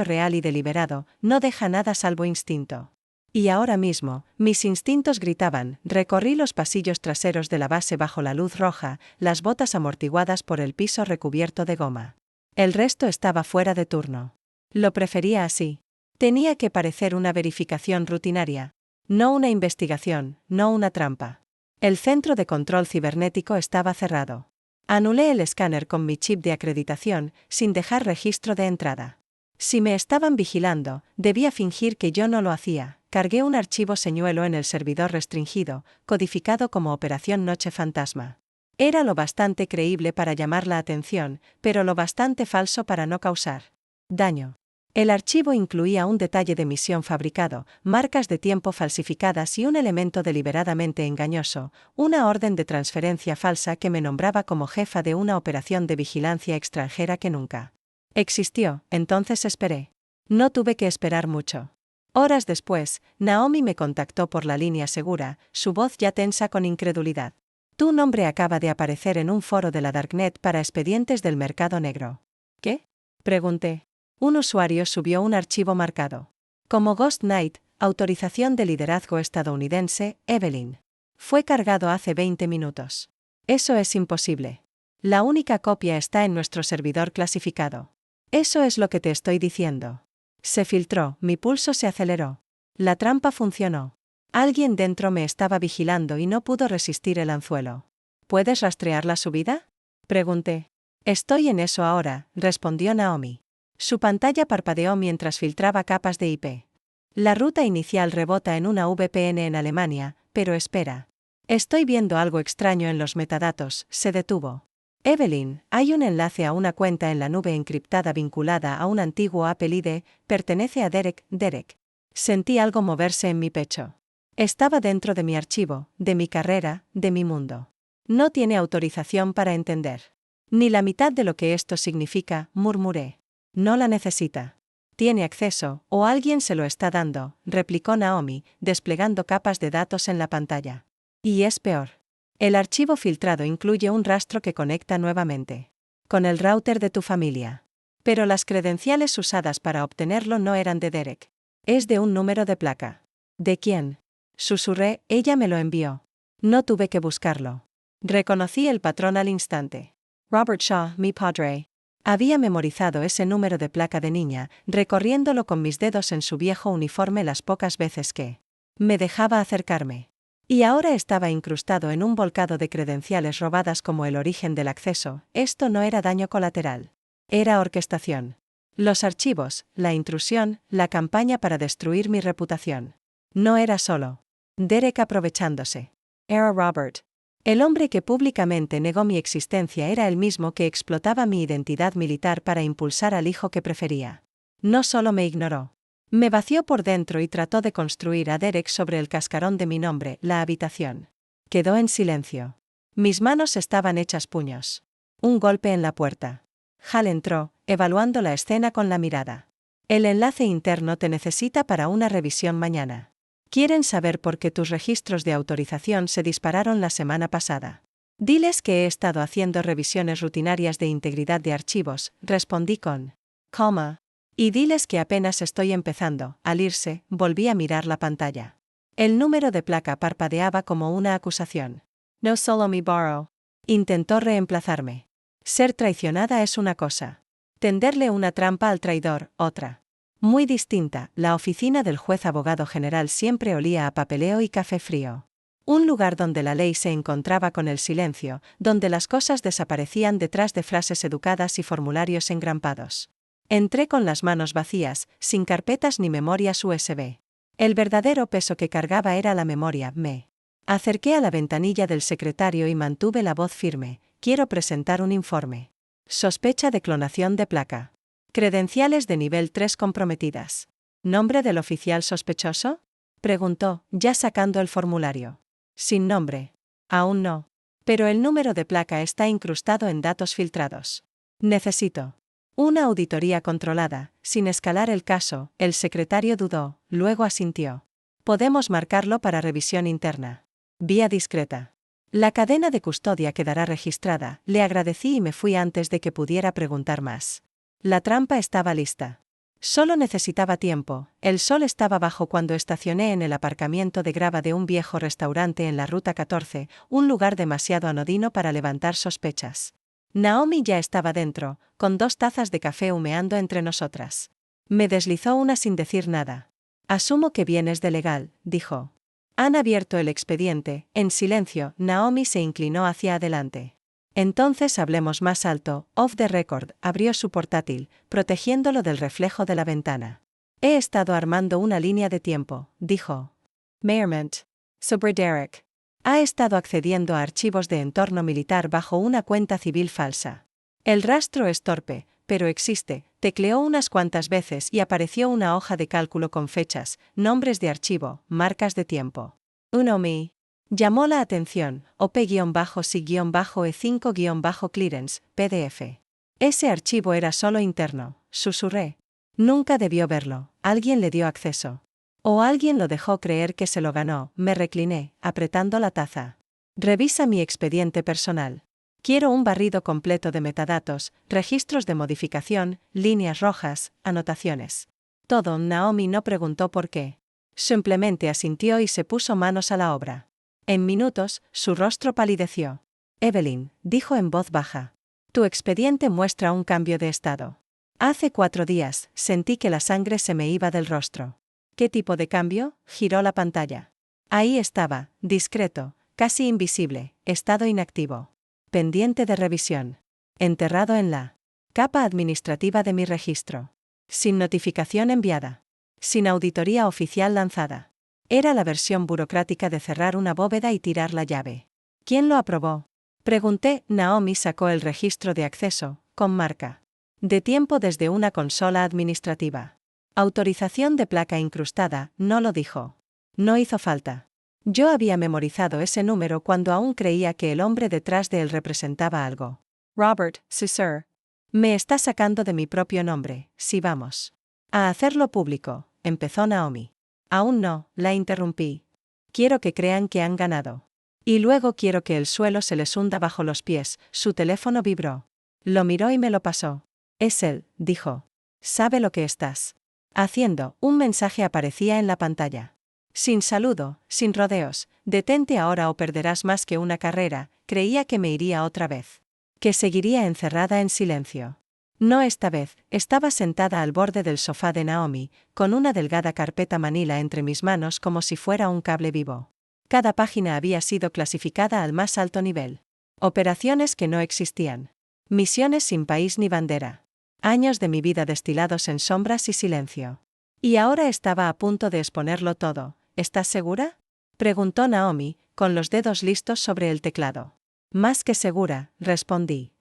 real y deliberado, no deja nada salvo instinto. Y ahora mismo, mis instintos gritaban. Recorrí los pasillos traseros de la base bajo la luz roja, las botas amortiguadas por el piso recubierto de goma. El resto estaba fuera de turno. Lo prefería así. Tenía que parecer una verificación rutinaria. No una investigación, no una trampa. El centro de control cibernético estaba cerrado. Anulé el escáner con mi chip de acreditación, sin dejar registro de entrada. Si me estaban vigilando, debía fingir que yo no lo hacía. Cargué un archivo señuelo en el servidor restringido, codificado como Operación Noche Fantasma. Era lo bastante creíble para llamar la atención, pero lo bastante falso para no causar daño. El archivo incluía un detalle de misión fabricado, marcas de tiempo falsificadas y un elemento deliberadamente engañoso, una orden de transferencia falsa que me nombraba como jefa de una operación de vigilancia extranjera que nunca existió. Entonces esperé. No tuve que esperar mucho. Horas después, Naomi me contactó por la línea segura, su voz ya tensa con incredulidad. Tu nombre acaba de aparecer en un foro de la Darknet para expedientes del mercado negro. ¿Qué? Pregunté. Un usuario subió un archivo marcado como Ghost Knight, autorización de liderazgo estadounidense, Evelyn. Fue cargado hace 20 minutos. Eso es imposible. La única copia está en nuestro servidor clasificado. Eso es lo que te estoy diciendo. Se filtró, mi pulso se aceleró. La trampa funcionó. Alguien dentro me estaba vigilando y no pudo resistir el anzuelo. ¿Puedes rastrear la subida? Pregunté. Estoy en eso ahora, respondió Naomi. Su pantalla parpadeó mientras filtraba capas de IP. La ruta inicial rebota en una VPN en Alemania, pero espera. Estoy viendo algo extraño en los metadatos, se detuvo. Evelyn, hay un enlace a una cuenta en la nube encriptada vinculada a un antiguo Apple ID, pertenece a Derek. Sentí algo moverse en mi pecho. Estaba dentro de mi archivo, de mi carrera, de mi mundo. No tiene autorización para entender ni la mitad de lo que esto significa, murmuré. No la necesita. Tiene acceso, o alguien se lo está dando, replicó Naomi, desplegando capas de datos en la pantalla. Y es peor. El archivo filtrado incluye un rastro que conecta nuevamente con el router de tu familia. Pero las credenciales usadas para obtenerlo no eran de Derek. Es de un número de placa. ¿De quién? Susurré, ella me lo envió. No tuve que buscarlo. Reconocí el patrón al instante. Robert Shaw, mi padre. Había memorizado ese número de placa de niña, recorriéndolo con mis dedos en su viejo uniforme las pocas veces que me dejaba acercarme. Y ahora estaba incrustado en un volcado de credenciales robadas como el origen del acceso. Esto no era daño colateral. Era orquestación. Los archivos, la intrusión, la campaña para destruir mi reputación. No era solo Derek aprovechándose. Era Robert. El hombre que públicamente negó mi existencia era el mismo que explotaba mi identidad militar para impulsar al hijo que prefería. No solo me ignoró. Me vació por dentro y trató de construir a Derek sobre el cascarón de mi nombre, la habitación. Quedó en silencio. Mis manos estaban hechas puños. Un golpe en la puerta. Hal entró, evaluando la escena con la mirada. El enlace interno te necesita para una revisión mañana. Quieren saber por qué tus registros de autorización se dispararon la semana pasada. Diles que he estado haciendo revisiones rutinarias de integridad de archivos, respondí con calma. Y diles que apenas estoy empezando. Al irse, volví a mirar la pantalla. El número de placa parpadeaba como una acusación. No solo mi borrow. Intentó reemplazarme. Ser traicionada es una cosa. Tenderle una trampa al traidor, otra. Muy distinta, la oficina del juez abogado general siempre olía a papeleo y café frío. Un lugar donde la ley se encontraba con el silencio, donde las cosas desaparecían detrás de frases educadas y formularios engrampados. Entré con las manos vacías, sin carpetas ni memorias USB. El verdadero peso que cargaba era la memoria. Me acerqué a la ventanilla del secretario y mantuve la voz firme. Quiero presentar un informe. Sospecha de clonación de placa. Credenciales de nivel 3 comprometidas. ¿Nombre del oficial sospechoso? Preguntó, ya sacando el formulario. Sin nombre. Aún no. Pero el número de placa está incrustado en datos filtrados. Necesito una auditoría controlada. Sin escalar el caso, el secretario dudó, luego asintió. Podemos marcarlo para revisión interna. Vía discreta. La cadena de custodia quedará registrada. Le agradecí y me fui antes de que pudiera preguntar más. La trampa estaba lista. Solo necesitaba tiempo. El sol estaba bajo cuando estacioné en el aparcamiento de grava de un viejo restaurante en la Ruta 14, un lugar demasiado anodino para levantar sospechas. Naomi ya estaba dentro, con 2 tazas de café humeando entre nosotras. Me deslizó una sin decir nada. Asumo que vienes de legal, dijo. Han abierto el expediente. En silencio, Naomi se inclinó hacia adelante. Entonces hablemos más alto. Off the record, abrió su portátil, protegiéndolo del reflejo de la ventana. He estado armando una línea de tiempo, dijo. Merriment. Sobre Derek. Ha estado accediendo a archivos de entorno militar bajo una cuenta civil falsa. El rastro es torpe, pero existe. Tecleó unas cuantas veces y apareció una hoja de cálculo con fechas, nombres de archivo, marcas de tiempo. Unomi. Llamó la atención. OP-C-E5-clearance, PDF. Ese archivo era solo interno, susurré. Nunca debió verlo. Alguien le dio acceso. O alguien lo dejó creer que se lo ganó. Me recliné, apretando la taza. Revisa mi expediente personal. Quiero un barrido completo de metadatos, registros de modificación, líneas rojas, anotaciones. Todo. Naomi no preguntó por qué. Simplemente asintió y se puso manos a la obra. En minutos, su rostro palideció. Evelyn, dijo en voz baja. Tu expediente muestra un cambio de estado. Hace 4 días, sentí que la sangre se me iba del rostro. ¿Qué tipo de cambio? Giró la pantalla. Ahí estaba, discreto, casi invisible, estado inactivo. Pendiente de revisión. Enterrado en la capa administrativa de mi registro. Sin notificación enviada. Sin auditoría oficial lanzada. Era la versión burocrática de cerrar una bóveda y tirar la llave. ¿Quién lo aprobó? Pregunté. Naomi sacó el registro de acceso, con marca de tiempo desde una consola administrativa. Autorización de placa incrustada, no lo dijo. No hizo falta. Yo había memorizado ese número cuando aún creía que el hombre detrás de él representaba algo. Robert, sí, sir. Me está sacando de mi propio nombre, si vamos a hacerlo público, empezó Naomi. Aún no, la interrumpí. Quiero que crean que han ganado. Y luego quiero que el suelo se les hunda bajo los pies. Su teléfono vibró. Lo miró y me lo pasó. Es él, dijo. Sabe lo que estás haciendo. Un mensaje aparecía en la pantalla. Sin saludo, sin rodeos, detente ahora o perderás más que una carrera. Creía que me iría otra vez. Que seguiría encerrada en silencio. No esta vez, estaba sentada al borde del sofá de Naomi, con una delgada carpeta manila entre mis manos como si fuera un cable vivo. Cada página había sido clasificada al más alto nivel. Operaciones que no existían. Misiones sin país ni bandera. Años de mi vida destilados en sombras y silencio. Y ahora estaba a punto de exponerlo todo. ¿Estás segura?, preguntó Naomi, con los dedos listos sobre el teclado. Más que segura, respondí.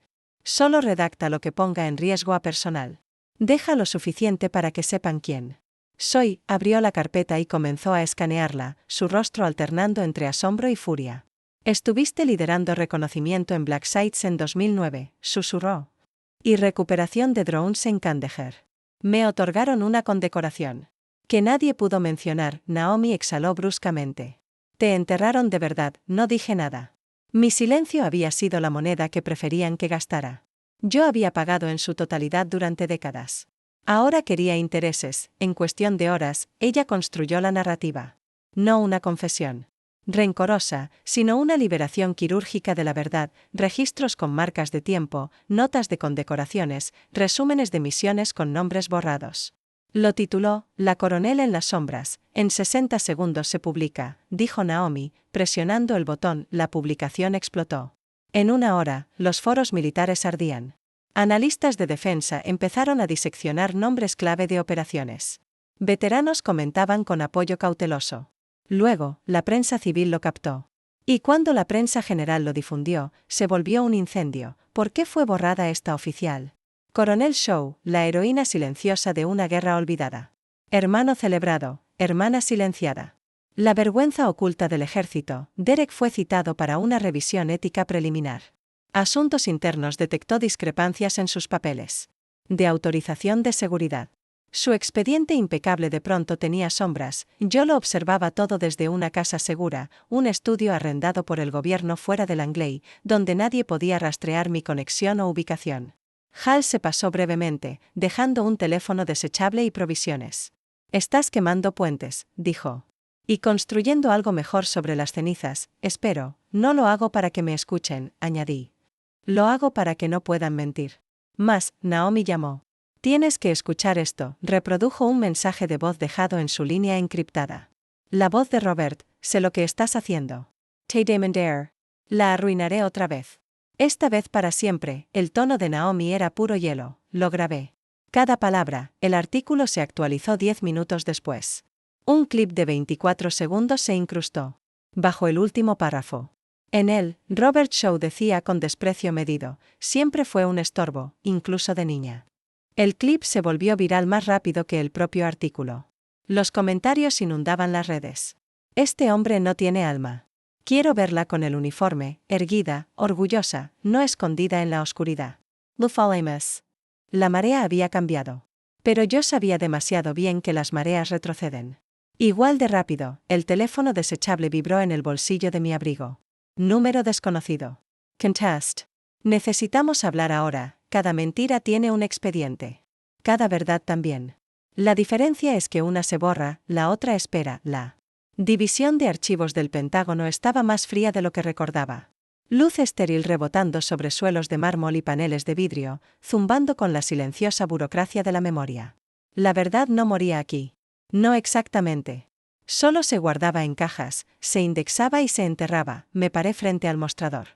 Solo redacta lo que ponga en riesgo a personal. Deja lo suficiente para que sepan quién soy. Abrió la carpeta y comenzó a escanearla, su rostro alternando entre asombro y furia. Estuviste liderando reconocimiento en Black Sites en 2009, susurró. Y recuperación de drones en Kandahar. Me otorgaron una condecoración que nadie pudo mencionar. Naomi exhaló bruscamente. Te enterraron de verdad, no dije nada. Mi silencio había sido la moneda que preferían que gastara. Yo había pagado en su totalidad durante décadas. Ahora quería intereses. En cuestión de horas, ella construyó la narrativa. No una confesión rencorosa, sino una liberación quirúrgica de la verdad, registros con marcas de tiempo, notas de condecoraciones, resúmenes de misiones con nombres borrados. Lo tituló La coronel en las sombras. En 60 segundos se publica, dijo Naomi, presionando el botón. La publicación explotó. En una hora, los foros militares ardían. Analistas de defensa empezaron a diseccionar nombres clave de operaciones. Veteranos comentaban con apoyo cauteloso. Luego, la prensa civil lo captó. Y cuando la prensa general lo difundió, se volvió un incendio. ¿Por qué fue borrada esta oficial? Coronel Shaw, la heroína silenciosa de una guerra olvidada. Hermano celebrado, hermana silenciada. La vergüenza oculta del ejército. Derek fue citado para una revisión ética preliminar. Asuntos Internos detectó discrepancias en sus papeles de autorización de seguridad. Su expediente impecable de pronto tenía sombras. Yo lo observaba todo desde una casa segura, un estudio arrendado por el gobierno fuera de Langley, donde nadie podía rastrear mi conexión o ubicación. Hal se pasó brevemente, dejando un teléfono desechable y provisiones. Estás quemando puentes, dijo. Y construyendo algo mejor sobre las cenizas. Espero, no lo hago para que me escuchen, añadí. Lo hago para que no puedan mentir. Más, Naomi llamó. Tienes que escuchar esto. Reprodujo un mensaje de voz dejado en su línea encriptada. La voz de Robert. Sé lo que estás haciendo. Tay Damon Dare. La arruinaré otra vez. Esta vez para siempre. El tono de Naomi era puro hielo. Lo grabé. Cada palabra. El artículo se actualizó 10 minutos después. Un clip de 24 segundos se incrustó bajo el último párrafo. En él, Robert Shaw decía con desprecio medido: siempre fue un estorbo, incluso de niña. El clip se volvió viral más rápido que el propio artículo. Los comentarios inundaban las redes. Este hombre no tiene alma. Quiero verla con el uniforme, erguida, orgullosa, no escondida en la oscuridad. Lufalamus. La marea había cambiado. Pero yo sabía demasiado bien que las mareas retroceden. Igual de rápido, el teléfono desechable vibró en el bolsillo de mi abrigo. Número desconocido. Contest. Necesitamos hablar ahora. Cada mentira tiene un expediente. Cada verdad también. La diferencia es que una se borra, la otra espera. La división de archivos del Pentágono estaba más fría de lo que recordaba. Luz estéril rebotando sobre suelos de mármol y paneles de vidrio, zumbando con la silenciosa burocracia de la memoria. La verdad no moría aquí. No exactamente. Solo se guardaba en cajas, se indexaba y se enterraba. Me paré frente al mostrador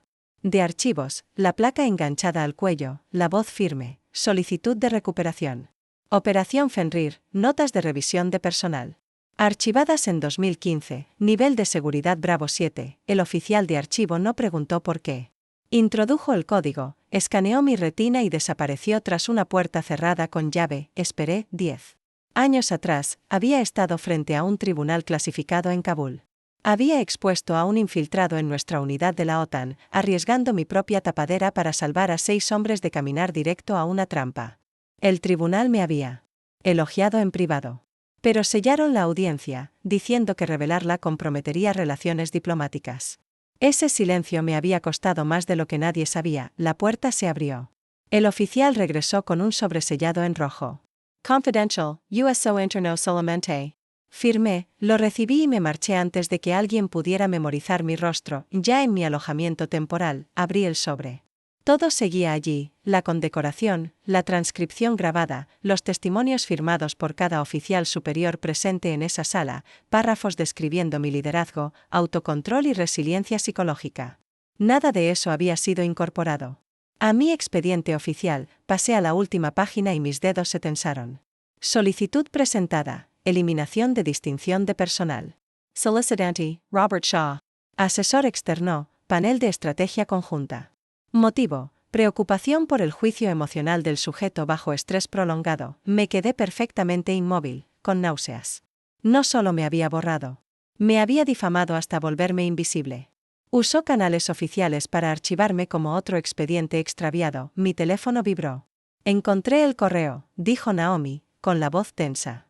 de archivos, la placa enganchada al cuello, la voz firme, solicitud de recuperación. Operación Fenrir, notas de revisión de personal. Archivadas en 2015, nivel de seguridad Bravo 7, el oficial de archivo no preguntó por qué. Introdujo el código, escaneó mi retina y desapareció tras una puerta cerrada con llave. Esperé. 10 años atrás, había estado frente a un tribunal clasificado en Kabul. Había expuesto a un infiltrado en nuestra unidad de la OTAN, arriesgando mi propia tapadera para salvar a 6 hombres de caminar directo a una trampa. El tribunal me había elogiado en privado. Pero sellaron la audiencia, diciendo que revelarla comprometería relaciones diplomáticas. Ese silencio me había costado más de lo que nadie sabía. La puerta se abrió. El oficial regresó con un sobresellado en rojo. Confidential, USO interno solamente. Firmé, lo recibí y me marché antes de que alguien pudiera memorizar mi rostro. Ya en mi alojamiento temporal, abrí el sobre. Todo seguía allí, la condecoración, la transcripción grabada, los testimonios firmados por cada oficial superior presente en esa sala, párrafos describiendo mi liderazgo, autocontrol y resiliencia psicológica. Nada de eso había sido incorporado. A mi expediente oficial, pasé a la última página y mis dedos se tensaron. Solicitud presentada, eliminación de distinción de personal. Solicitante, Robert Shaw. Asesor externo, panel de estrategia conjunta. Motivo, preocupación por el juicio emocional del sujeto bajo estrés prolongado. Me quedé perfectamente inmóvil, con náuseas. No solo me había borrado. Me había difamado hasta volverme invisible. Usó canales oficiales para archivarme como otro expediente extraviado. Mi teléfono vibró. Encontré el correo, dijo Naomi, con la voz tensa.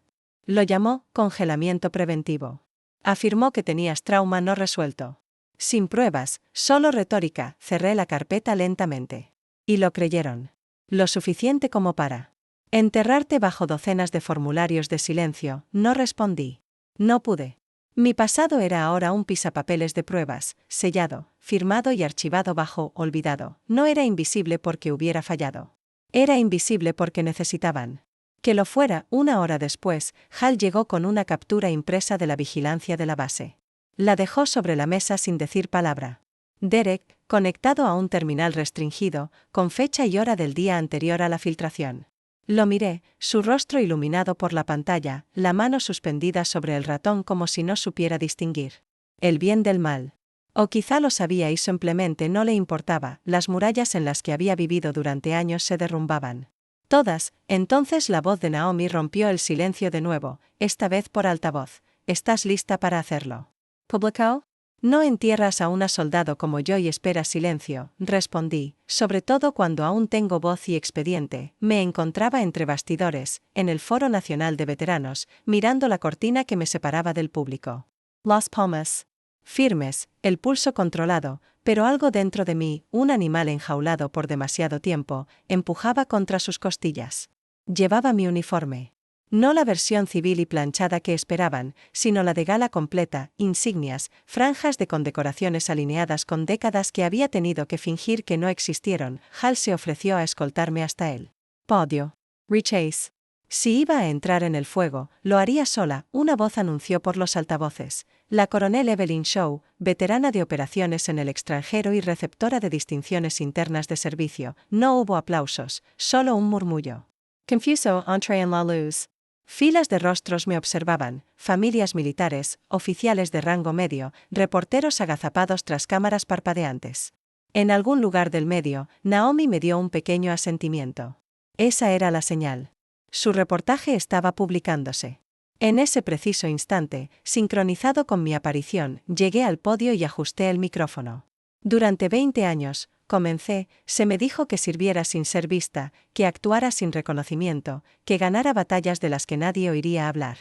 Lo llamó congelamiento preventivo. Afirmó que tenías trauma no resuelto. Sin pruebas, solo retórica, cerré la carpeta lentamente. Y lo creyeron. Lo suficiente como para enterrarte bajo docenas de formularios de silencio. No respondí. No pude. Mi pasado era ahora un pisapapeles de pruebas, sellado, firmado y archivado bajo olvidado. No era invisible porque hubiera fallado. Era invisible porque necesitaban que lo fuera. 1 hora después, Hal llegó con una captura impresa de la vigilancia de la base. La dejó sobre la mesa sin decir palabra. Derek, conectado a un terminal restringido, con fecha y hora del día anterior a la filtración. Lo miré, su rostro iluminado por la pantalla, la mano suspendida sobre el ratón como si no supiera distinguir el bien del mal. O quizá lo sabía y simplemente no le importaba. Las murallas en las que había vivido durante años se derrumbaban. Todas. Entonces la voz de Naomi rompió el silencio de nuevo, esta vez por altavoz. ¿Estás lista para hacerlo? ¿Publicado? No entierras a una soldado como yo y esperas silencio, respondí, sobre todo cuando aún tengo voz y expediente. Me encontraba entre bastidores, en el Foro Nacional de Veteranos, mirando la cortina que me separaba del público. Las palmas firmes, el pulso controlado, pero algo dentro de mí, un animal enjaulado por demasiado tiempo, empujaba contra sus costillas. Llevaba mi uniforme. No la versión civil y planchada que esperaban, sino la de gala completa, insignias, franjas de condecoraciones alineadas con décadas que había tenido que fingir que no existieron. Hal se ofreció a escoltarme hasta el podio. Richase. Si iba a entrar en el fuego, lo haría sola. Una voz anunció por los altavoces. La coronel Evelyn Shaw, veterana de operaciones en el extranjero y receptora de distinciones internas de servicio. No hubo aplausos, solo un murmullo. Confuso, entré en la luz. Filas de rostros me observaban, familias militares, oficiales de rango medio, reporteros agazapados tras cámaras parpadeantes. En algún lugar del medio, Naomi me dio un pequeño asentimiento. Esa era la señal. Su reportaje estaba publicándose. En ese preciso instante, sincronizado con mi aparición, llegué al podio y ajusté el micrófono. Durante 20 años, comencé, se me dijo que sirviera sin ser vista, que actuara sin reconocimiento, que ganara batallas de las que nadie oiría hablar.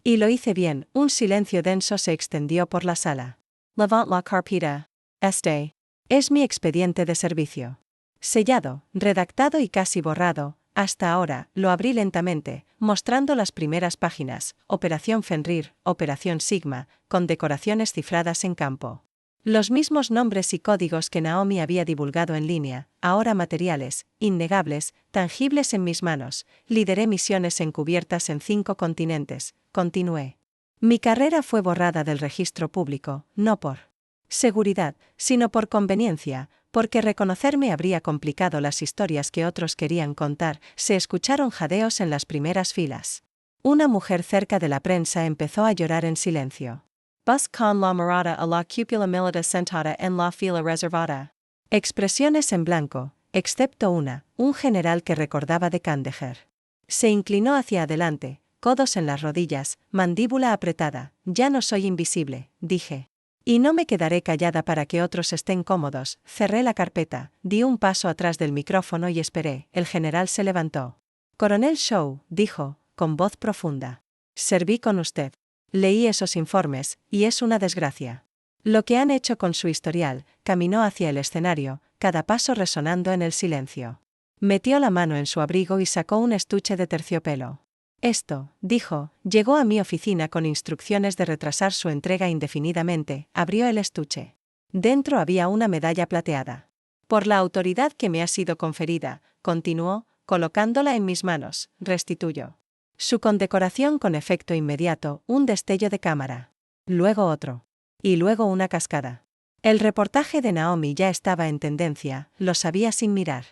Y lo hice bien. Un silencio denso se extendió por la sala. Levant la carpeta. Este es mi expediente de servicio. Sellado, redactado y casi borrado. Hasta ahora, lo abrí lentamente, mostrando las primeras páginas, Operación Fenrir, Operación Sigma, con decoraciones cifradas en campo. Los mismos nombres y códigos que Naomi había divulgado en línea, ahora materiales, innegables, tangibles en mis manos. Lideré misiones encubiertas en 5 continentes, continué. Mi carrera fue borrada del registro público, no por seguridad, sino por conveniencia, porque reconocerme habría complicado las historias que otros querían contar. Se escucharon jadeos en las primeras filas. Una mujer cerca de la prensa empezó a llorar en silencio. Bus con la mirada a la cúpula militar sentada en la fila reservada. Expresiones en blanco, excepto una, un general que recordaba de Kandahar. Se inclinó hacia adelante, codos en las rodillas, mandíbula apretada. Ya no soy invisible, dije. Y no me quedaré callada para que otros estén cómodos. Cerré la carpeta, di un paso atrás del micrófono y esperé. El general se levantó. Coronel Shaw, dijo, con voz profunda. Serví con usted. Leí esos informes, y es una desgracia. Lo que han hecho con su historial. Caminó hacia el escenario, cada paso resonando en el silencio. Metió la mano en su abrigo y sacó un estuche de terciopelo. Esto, dijo, llegó a mi oficina con instrucciones de retrasar su entrega indefinidamente. Abrió el estuche. Dentro había una medalla plateada. Por la autoridad que me ha sido conferida, continuó, colocándola en mis manos, restituyó. Su condecoración con efecto inmediato, un destello de cámara. Luego otro. Y luego una cascada. El reportaje de Naomi ya estaba en tendencia, lo sabía sin mirar.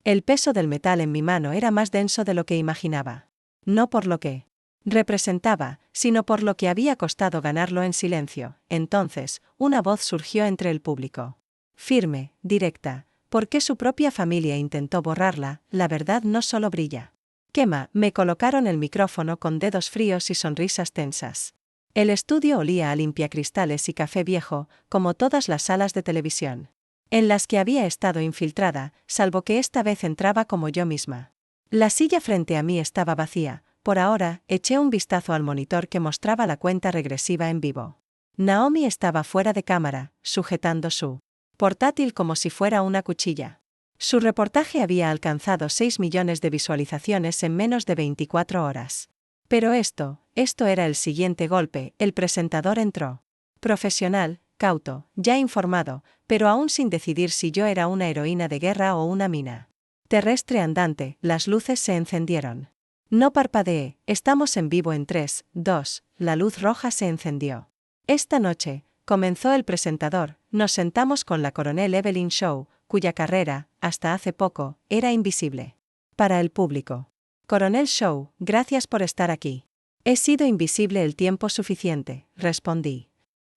El peso del metal en mi mano era más denso de lo que imaginaba. No por lo que representaba, sino por lo que había costado ganarlo en silencio. Entonces, una voz surgió entre el público. Firme, directa. ¿Por qué su propia familia intentó borrarla? La verdad no solo brilla. Quema, me colocaron el micrófono con dedos fríos y sonrisas tensas. El estudio olía a limpiacristales y café viejo, como todas las salas de televisión en las que había estado infiltrada, salvo que esta vez entraba como yo misma. La silla frente a mí estaba vacía. Por ahora, eché un vistazo al monitor que mostraba la cuenta regresiva en vivo. Naomi estaba fuera de cámara, sujetando su portátil como si fuera una cuchilla. Su reportaje había alcanzado 6 millones de visualizaciones en menos de 24 horas. Pero esto era el siguiente golpe. El presentador entró. Profesional, cauto, ya informado, pero aún sin decidir si yo era una heroína de guerra o una mina terrestre andante. Las luces se encendieron. No parpadeé, estamos en vivo en 3, 2, la luz roja se encendió. Esta noche, comenzó el presentador, nos sentamos con la coronel Evelyn Shaw, cuya carrera, hasta hace poco, era invisible para el público. Coronel Shaw, gracias por estar aquí. He sido invisible el tiempo suficiente, respondí.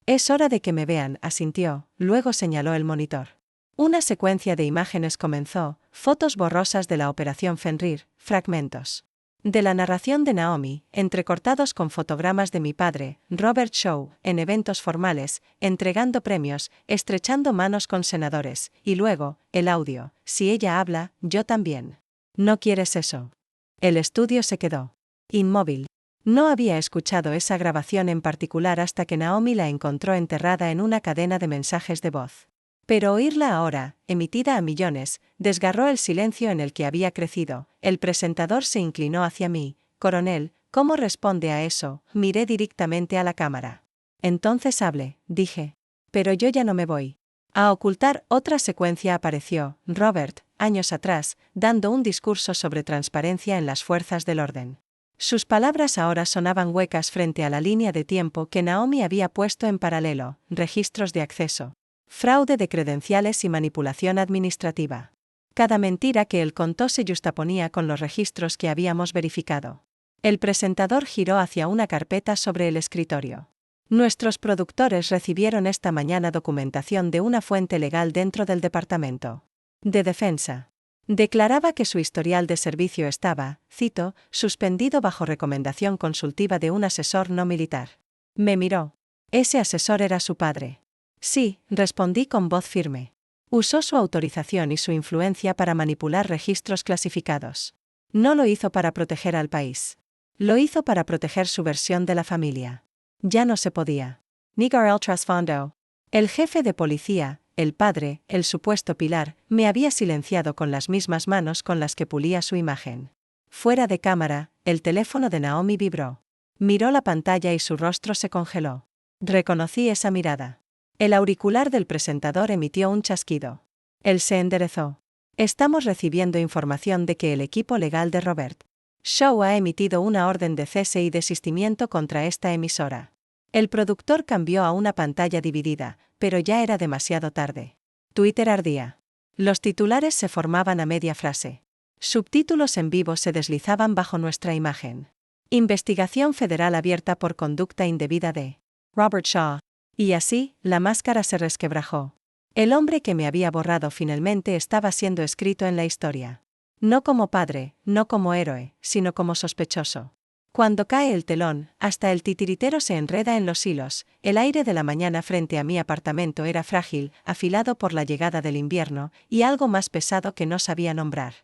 Es hora de que me vean, asintió, luego señaló el monitor. Una secuencia de imágenes comenzó, fotos borrosas de la Operación Fenrir, fragmentos de la narración de Naomi, entrecortados con fotogramas de mi padre, Robert Shaw, en eventos formales, entregando premios, estrechando manos con senadores, y luego, el audio, si ella habla, yo también. ¿No quieres eso? El estudio se quedó inmóvil. No había escuchado esa grabación en particular hasta que Naomi la encontró enterrada en una cadena de mensajes de voz. Pero oírla ahora, emitida a millones, desgarró el silencio en el que había crecido. El presentador se inclinó hacia mí. Coronel, ¿cómo responde a eso? Miré directamente a la cámara. Entonces hable, dije. Pero yo ya no me voy. A ocultar otra secuencia apareció, Robert, años atrás, dando un discurso sobre transparencia en las fuerzas del orden. Sus palabras ahora sonaban huecas frente a la línea de tiempo que Naomi había puesto en paralelo, registros de acceso, fraude de credenciales y manipulación administrativa. Cada mentira que él contó se justaponía con los registros que habíamos verificado. El presentador giró hacia una carpeta sobre el escritorio. Nuestros productores recibieron esta mañana documentación de una fuente legal dentro del Departamento de Defensa. Declaraba que su historial de servicio estaba, cito, suspendido bajo recomendación consultiva de un asesor no militar. Me miró. Ese asesor era su padre. Sí, respondí con voz firme. Usó su autorización y su influencia para manipular registros clasificados. No lo hizo para proteger al país. Lo hizo para proteger su versión de la familia. Ya no se podía. Negar el trasfondo. El jefe de policía, el padre, el supuesto pilar, me había silenciado con las mismas manos con las que pulía su imagen. Fuera de cámara, el teléfono de Naomi vibró. Miró la pantalla y su rostro se congeló. Reconocí esa mirada. El auricular del presentador emitió un chasquido. Él se enderezó. Estamos recibiendo información de que el equipo legal de Robert Shaw ha emitido una orden de cese y desistimiento contra esta emisora. El productor cambió a una pantalla dividida, pero ya era demasiado tarde. Twitter ardía. Los titulares se formaban a media frase. Subtítulos en vivo se deslizaban bajo nuestra imagen. Investigación federal abierta por conducta indebida de Robert Shaw. Y así, la máscara se resquebrajó. El hombre que me había borrado finalmente estaba siendo escrito en la historia. No como padre, no como héroe, sino como sospechoso. Cuando cae el telón, hasta el titiritero se enreda en los hilos. El aire de la mañana frente a mi apartamento era frágil, afilado por la llegada del invierno, y algo más pesado que no sabía nombrar.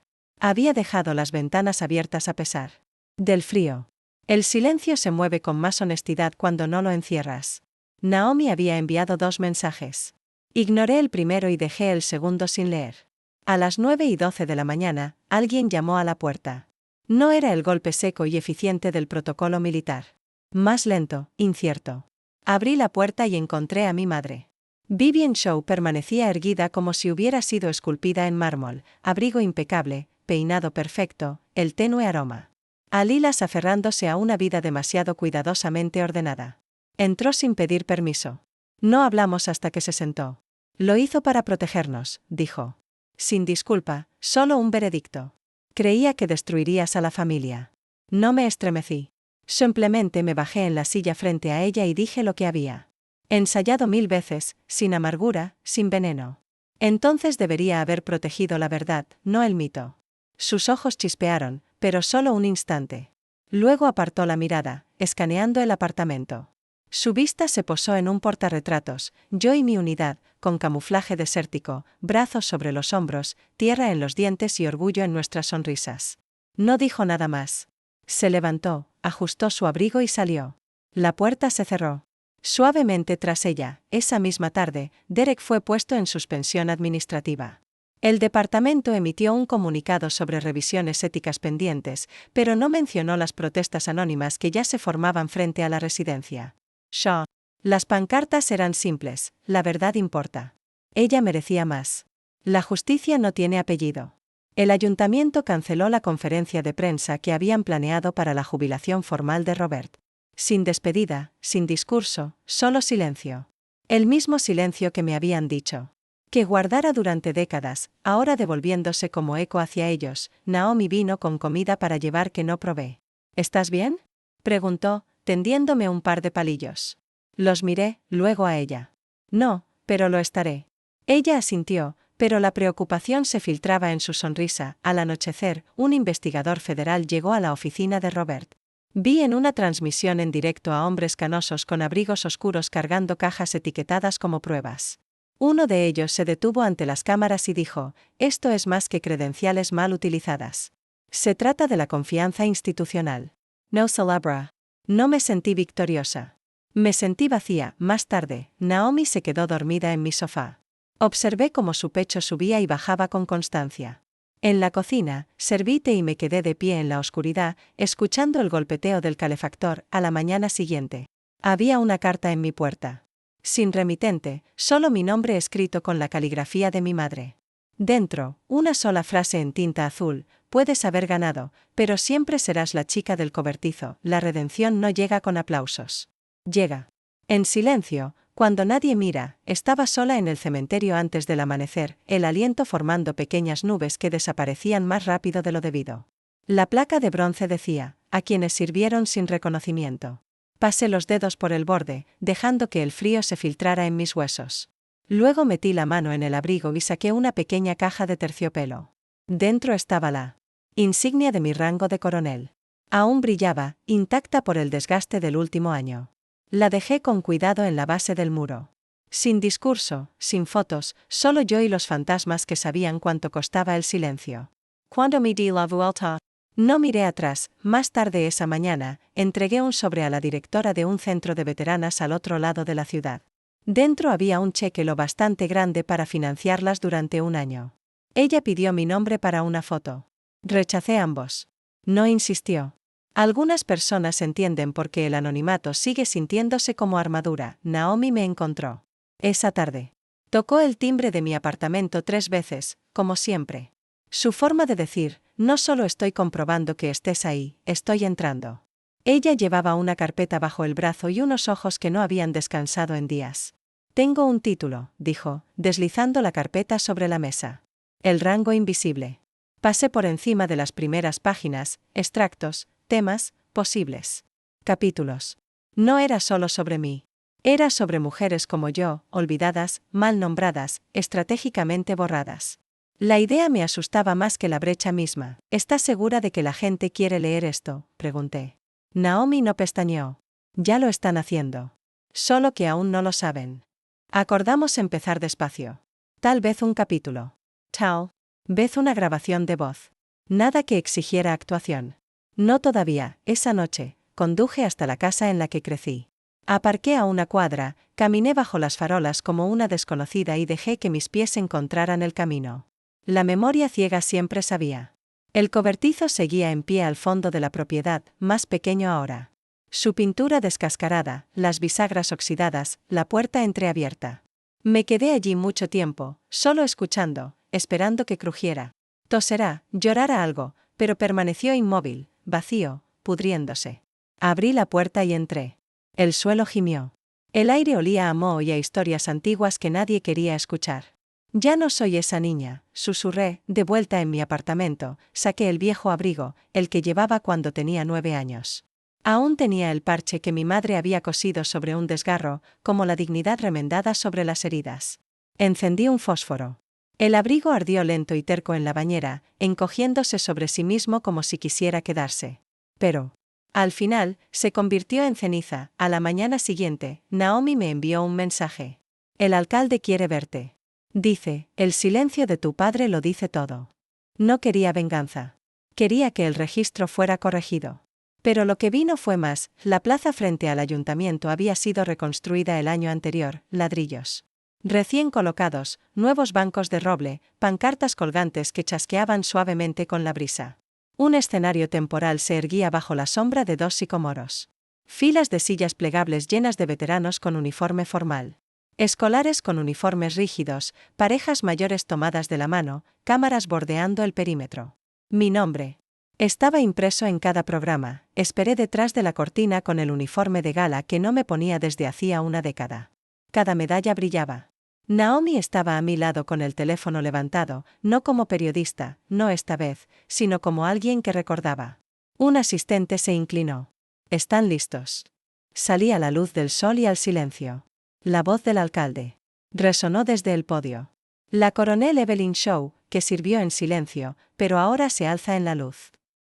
Había dejado las ventanas abiertas a pesar del frío. El silencio se mueve con más honestidad cuando no lo encierras. Naomi había enviado 2 mensajes. Ignoré el primero y dejé el segundo sin leer. A las 9:12 de la mañana, alguien llamó a la puerta. No era el golpe seco y eficiente del protocolo militar. Más lento, incierto. Abrí la puerta y encontré a mi madre. Vivian Shaw permanecía erguida como si hubiera sido esculpida en mármol, abrigo impecable, peinado perfecto, el tenue aroma a lilas aferrándose a una vida demasiado cuidadosamente ordenada. Entró sin pedir permiso. No hablamos hasta que se sentó. Lo hizo para protegernos, dijo. Sin disculpa, solo un veredicto. Creía que destruirías a la familia. No me estremecí. Simplemente me bajé en la silla frente a ella y dije lo que había ensayado 1000 veces, sin amargura, sin veneno. Entonces debería haber protegido la verdad, no el mito. Sus ojos chispearon, pero solo un instante. Luego apartó la mirada, escaneando el apartamento. Su vista se posó en un portarretratos, yo y mi unidad, con camuflaje desértico, brazos sobre los hombros, tierra en los dientes y orgullo en nuestras sonrisas. No dijo nada más. Se levantó, ajustó su abrigo y salió. La puerta se cerró suavemente tras ella. Esa misma tarde, Derek fue puesto en suspensión administrativa. El departamento emitió un comunicado sobre revisiones éticas pendientes, pero no mencionó las protestas anónimas que ya se formaban frente a la residencia Shaw. Las pancartas eran simples: la verdad importa. Ella merecía más. La justicia no tiene apellido. El ayuntamiento canceló la conferencia de prensa que habían planeado para la jubilación formal de Robert. Sin despedida, sin discurso, solo silencio. El mismo silencio que me habían dicho que guardara durante décadas, ahora devolviéndose como eco hacia ellos. Naomi vino con comida para llevar que no probé. ¿Estás bien?, preguntó, tendiéndome un par de palillos. Los miré, luego a ella. No, pero lo estaré. Ella asintió, pero la preocupación se filtraba en su sonrisa. Al anochecer, un investigador federal llegó a la oficina de Robert. Vi en una transmisión en directo a hombres canosos con abrigos oscuros cargando cajas etiquetadas como pruebas. Uno de ellos se detuvo ante las cámaras y dijo: esto es más que credenciales mal utilizadas. Se trata de la confianza institucional. No celebra. No me sentí victoriosa. Me sentí vacía. Más tarde, Naomi se quedó dormida en mi sofá. Observé cómo su pecho subía y bajaba con constancia. En la cocina, serví té y me quedé de pie en la oscuridad, escuchando el golpeteo del calefactor. A la mañana siguiente, había una carta en mi puerta. Sin remitente, solo mi nombre escrito con la caligrafía de mi madre. Dentro, una sola frase en tinta azul: puedes haber ganado, pero siempre serás la chica del cobertizo. La redención no llega con aplausos. Llega en silencio, cuando nadie mira. Estaba sola en el cementerio antes del amanecer, el aliento formando pequeñas nubes que desaparecían más rápido de lo debido. La placa de bronce decía: a quienes sirvieron sin reconocimiento. Pasé los dedos por el borde, dejando que el frío se filtrara en mis huesos. Luego metí la mano en el abrigo y saqué una pequeña caja de terciopelo. Dentro estaba la insignia de mi rango de coronel. Aún brillaba, intacta por el desgaste del último año. La dejé con cuidado en la base del muro. Sin discurso, sin fotos, solo yo y los fantasmas que sabían cuánto costaba el silencio. Cuando me di la vuelta, no miré atrás. Más tarde esa mañana, entregué un sobre a la directora de un centro de veteranas al otro lado de la ciudad. Dentro había un cheque lo bastante grande para financiarlas durante un año. Ella pidió mi nombre para una foto. Rechacé ambos. No insistió. Algunas personas entienden por qué el anonimato sigue sintiéndose como armadura. Naomi me encontró esa tarde. Tocó el timbre de mi apartamento 3 veces, como siempre. Su forma de decir: no solo estoy comprobando que estés ahí, estoy entrando. Ella llevaba una carpeta bajo el brazo y unos ojos que no habían descansado en días. Tengo un título, dijo, deslizando la carpeta sobre la mesa. El rango invisible. Pasé por encima de las primeras páginas, extractos, temas, posibles capítulos. No era solo sobre mí. Era sobre mujeres como yo, olvidadas, mal nombradas, estratégicamente borradas. La idea me asustaba más que la brecha misma. ¿Estás segura de que la gente quiere leer esto?, pregunté. Naomi no pestañeó. Ya lo están haciendo. Solo que aún no lo saben. Acordamos empezar despacio. Tal vez un capítulo. Tal vez una grabación de voz. Nada que exigiera actuación. No todavía. Esa noche, conduje hasta la casa en la que crecí. Aparqué a una cuadra, caminé bajo las farolas como una desconocida y dejé que mis pies encontraran el camino. La memoria ciega siempre sabía. El cobertizo seguía en pie al fondo de la propiedad, más pequeño ahora. Su pintura descascarada, las bisagras oxidadas, la puerta entreabierta. Me quedé allí mucho tiempo, solo escuchando, esperando que crujiera. Toserá, llorara algo, pero permaneció inmóvil, vacío, pudriéndose. Abrí la puerta y entré. El suelo gimió. El aire olía a moho y a historias antiguas que nadie quería escuchar. Ya no soy esa niña, susurré, de vuelta en mi apartamento, saqué el viejo abrigo, el que llevaba cuando tenía 9 años. Aún tenía el parche que mi madre había cosido sobre un desgarro, como la dignidad remendada sobre las heridas. Encendí un fósforo. El abrigo ardió lento y terco en la bañera, encogiéndose sobre sí mismo como si quisiera quedarse. Pero, al final, se convirtió en ceniza. A la mañana siguiente, Naomi me envió un mensaje. El alcalde quiere verte. Dice, el silencio de tu padre lo dice todo. No quería venganza. Quería que el registro fuera corregido. Pero lo que vino fue más. La plaza frente al ayuntamiento había sido reconstruida el año anterior, ladrillos recién colocados, nuevos bancos de roble, pancartas colgantes que chasqueaban suavemente con la brisa. Un escenario temporal se erguía bajo la sombra de 2 sicomoros. Filas de sillas plegables llenas de veteranos con uniforme formal. Escolares con uniformes rígidos, parejas mayores tomadas de la mano, cámaras bordeando el perímetro. Mi nombre estaba impreso en cada programa. Esperé detrás de la cortina con el uniforme de gala que no me ponía desde hacía una década. Cada medalla brillaba. Naomi estaba a mi lado con el teléfono levantado, no como periodista, no esta vez, sino como alguien que recordaba. Un asistente se inclinó. ¿Están listos? Salí a la luz del sol y al silencio. La voz del alcalde resonó desde el podio. La coronel Evelyn Shaw, que sirvió en silencio, pero ahora se alza en la luz.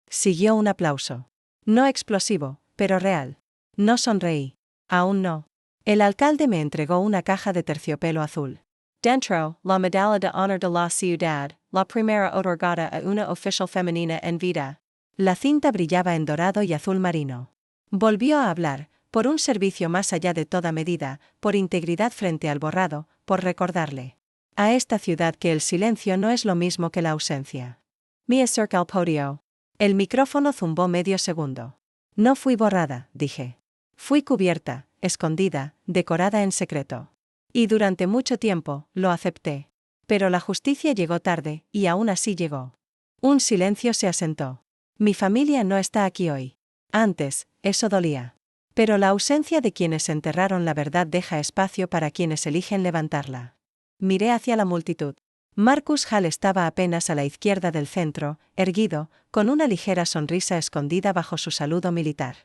Siguió un aplauso. No explosivo, pero real. No sonreí. Aún no. El alcalde me entregó una caja de terciopelo azul. Dentro, la medalla de honor de la ciudad, la primera otorgada a una oficial femenina en vida. La cinta brillaba en dorado y azul marino. Volvió a hablar, por un servicio más allá de toda medida, por integridad frente al borrado, por recordarle a esta ciudad que el silencio no es lo mismo que la ausencia. Me acerqué al podio. El micrófono zumbó medio segundo. No fui borrada, dije. Fui cubierta, escondida, decorada en secreto. Y durante mucho tiempo, lo acepté. Pero la justicia llegó tarde, y aún así llegó. Un silencio se asentó. Mi familia no está aquí hoy. Antes, eso dolía. Pero la ausencia de quienes enterraron la verdad deja espacio para quienes eligen levantarla. Miré hacia la multitud. Marcus Hall estaba apenas a la izquierda del centro, erguido, con una ligera sonrisa escondida bajo su saludo militar.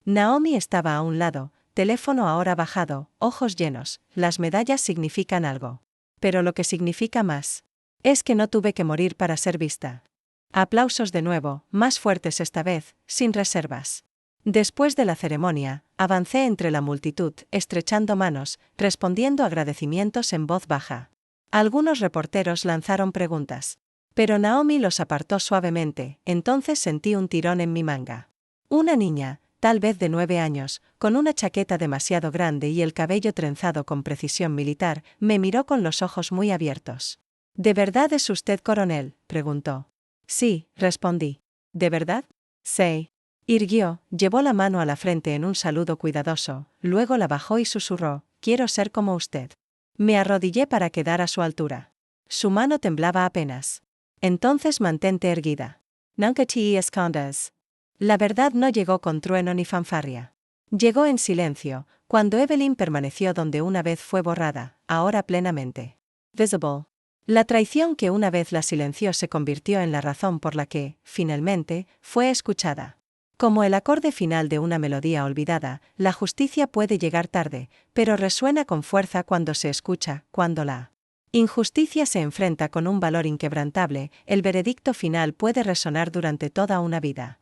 Naomi estaba a un lado, teléfono ahora bajado, ojos llenos. Las medallas significan algo. Pero lo que significa más es que no tuve que morir para ser vista. Aplausos de nuevo, más fuertes esta vez, sin reservas. Después de la ceremonia, avancé entre la multitud, estrechando manos, respondiendo agradecimientos en voz baja. Algunos reporteros lanzaron preguntas. Pero Naomi los apartó suavemente, entonces sentí un tirón en mi manga. Una niña, tal vez de 9 años, con una chaqueta demasiado grande y el cabello trenzado con precisión militar, me miró con los ojos muy abiertos. ¿De verdad es usted coronel?, preguntó. Sí, respondí. ¿De verdad? Sí. Irguió, llevó la mano a la frente en un saludo cuidadoso, luego la bajó y susurró, quiero ser como usted. Me arrodillé para quedar a su altura. Su mano temblaba apenas. Entonces mantente erguida. Nunca te escondas. La verdad no llegó con trueno ni fanfarria. Llegó en silencio, cuando Evelyn permaneció donde una vez fue borrada, ahora plenamente visible. La traición que una vez la silenció se convirtió en la razón por la que, finalmente, fue escuchada. Como el acorde final de una melodía olvidada, la justicia puede llegar tarde, pero resuena con fuerza cuando se escucha, cuando la injusticia se enfrenta con un valor inquebrantable, el veredicto final puede resonar durante toda una vida.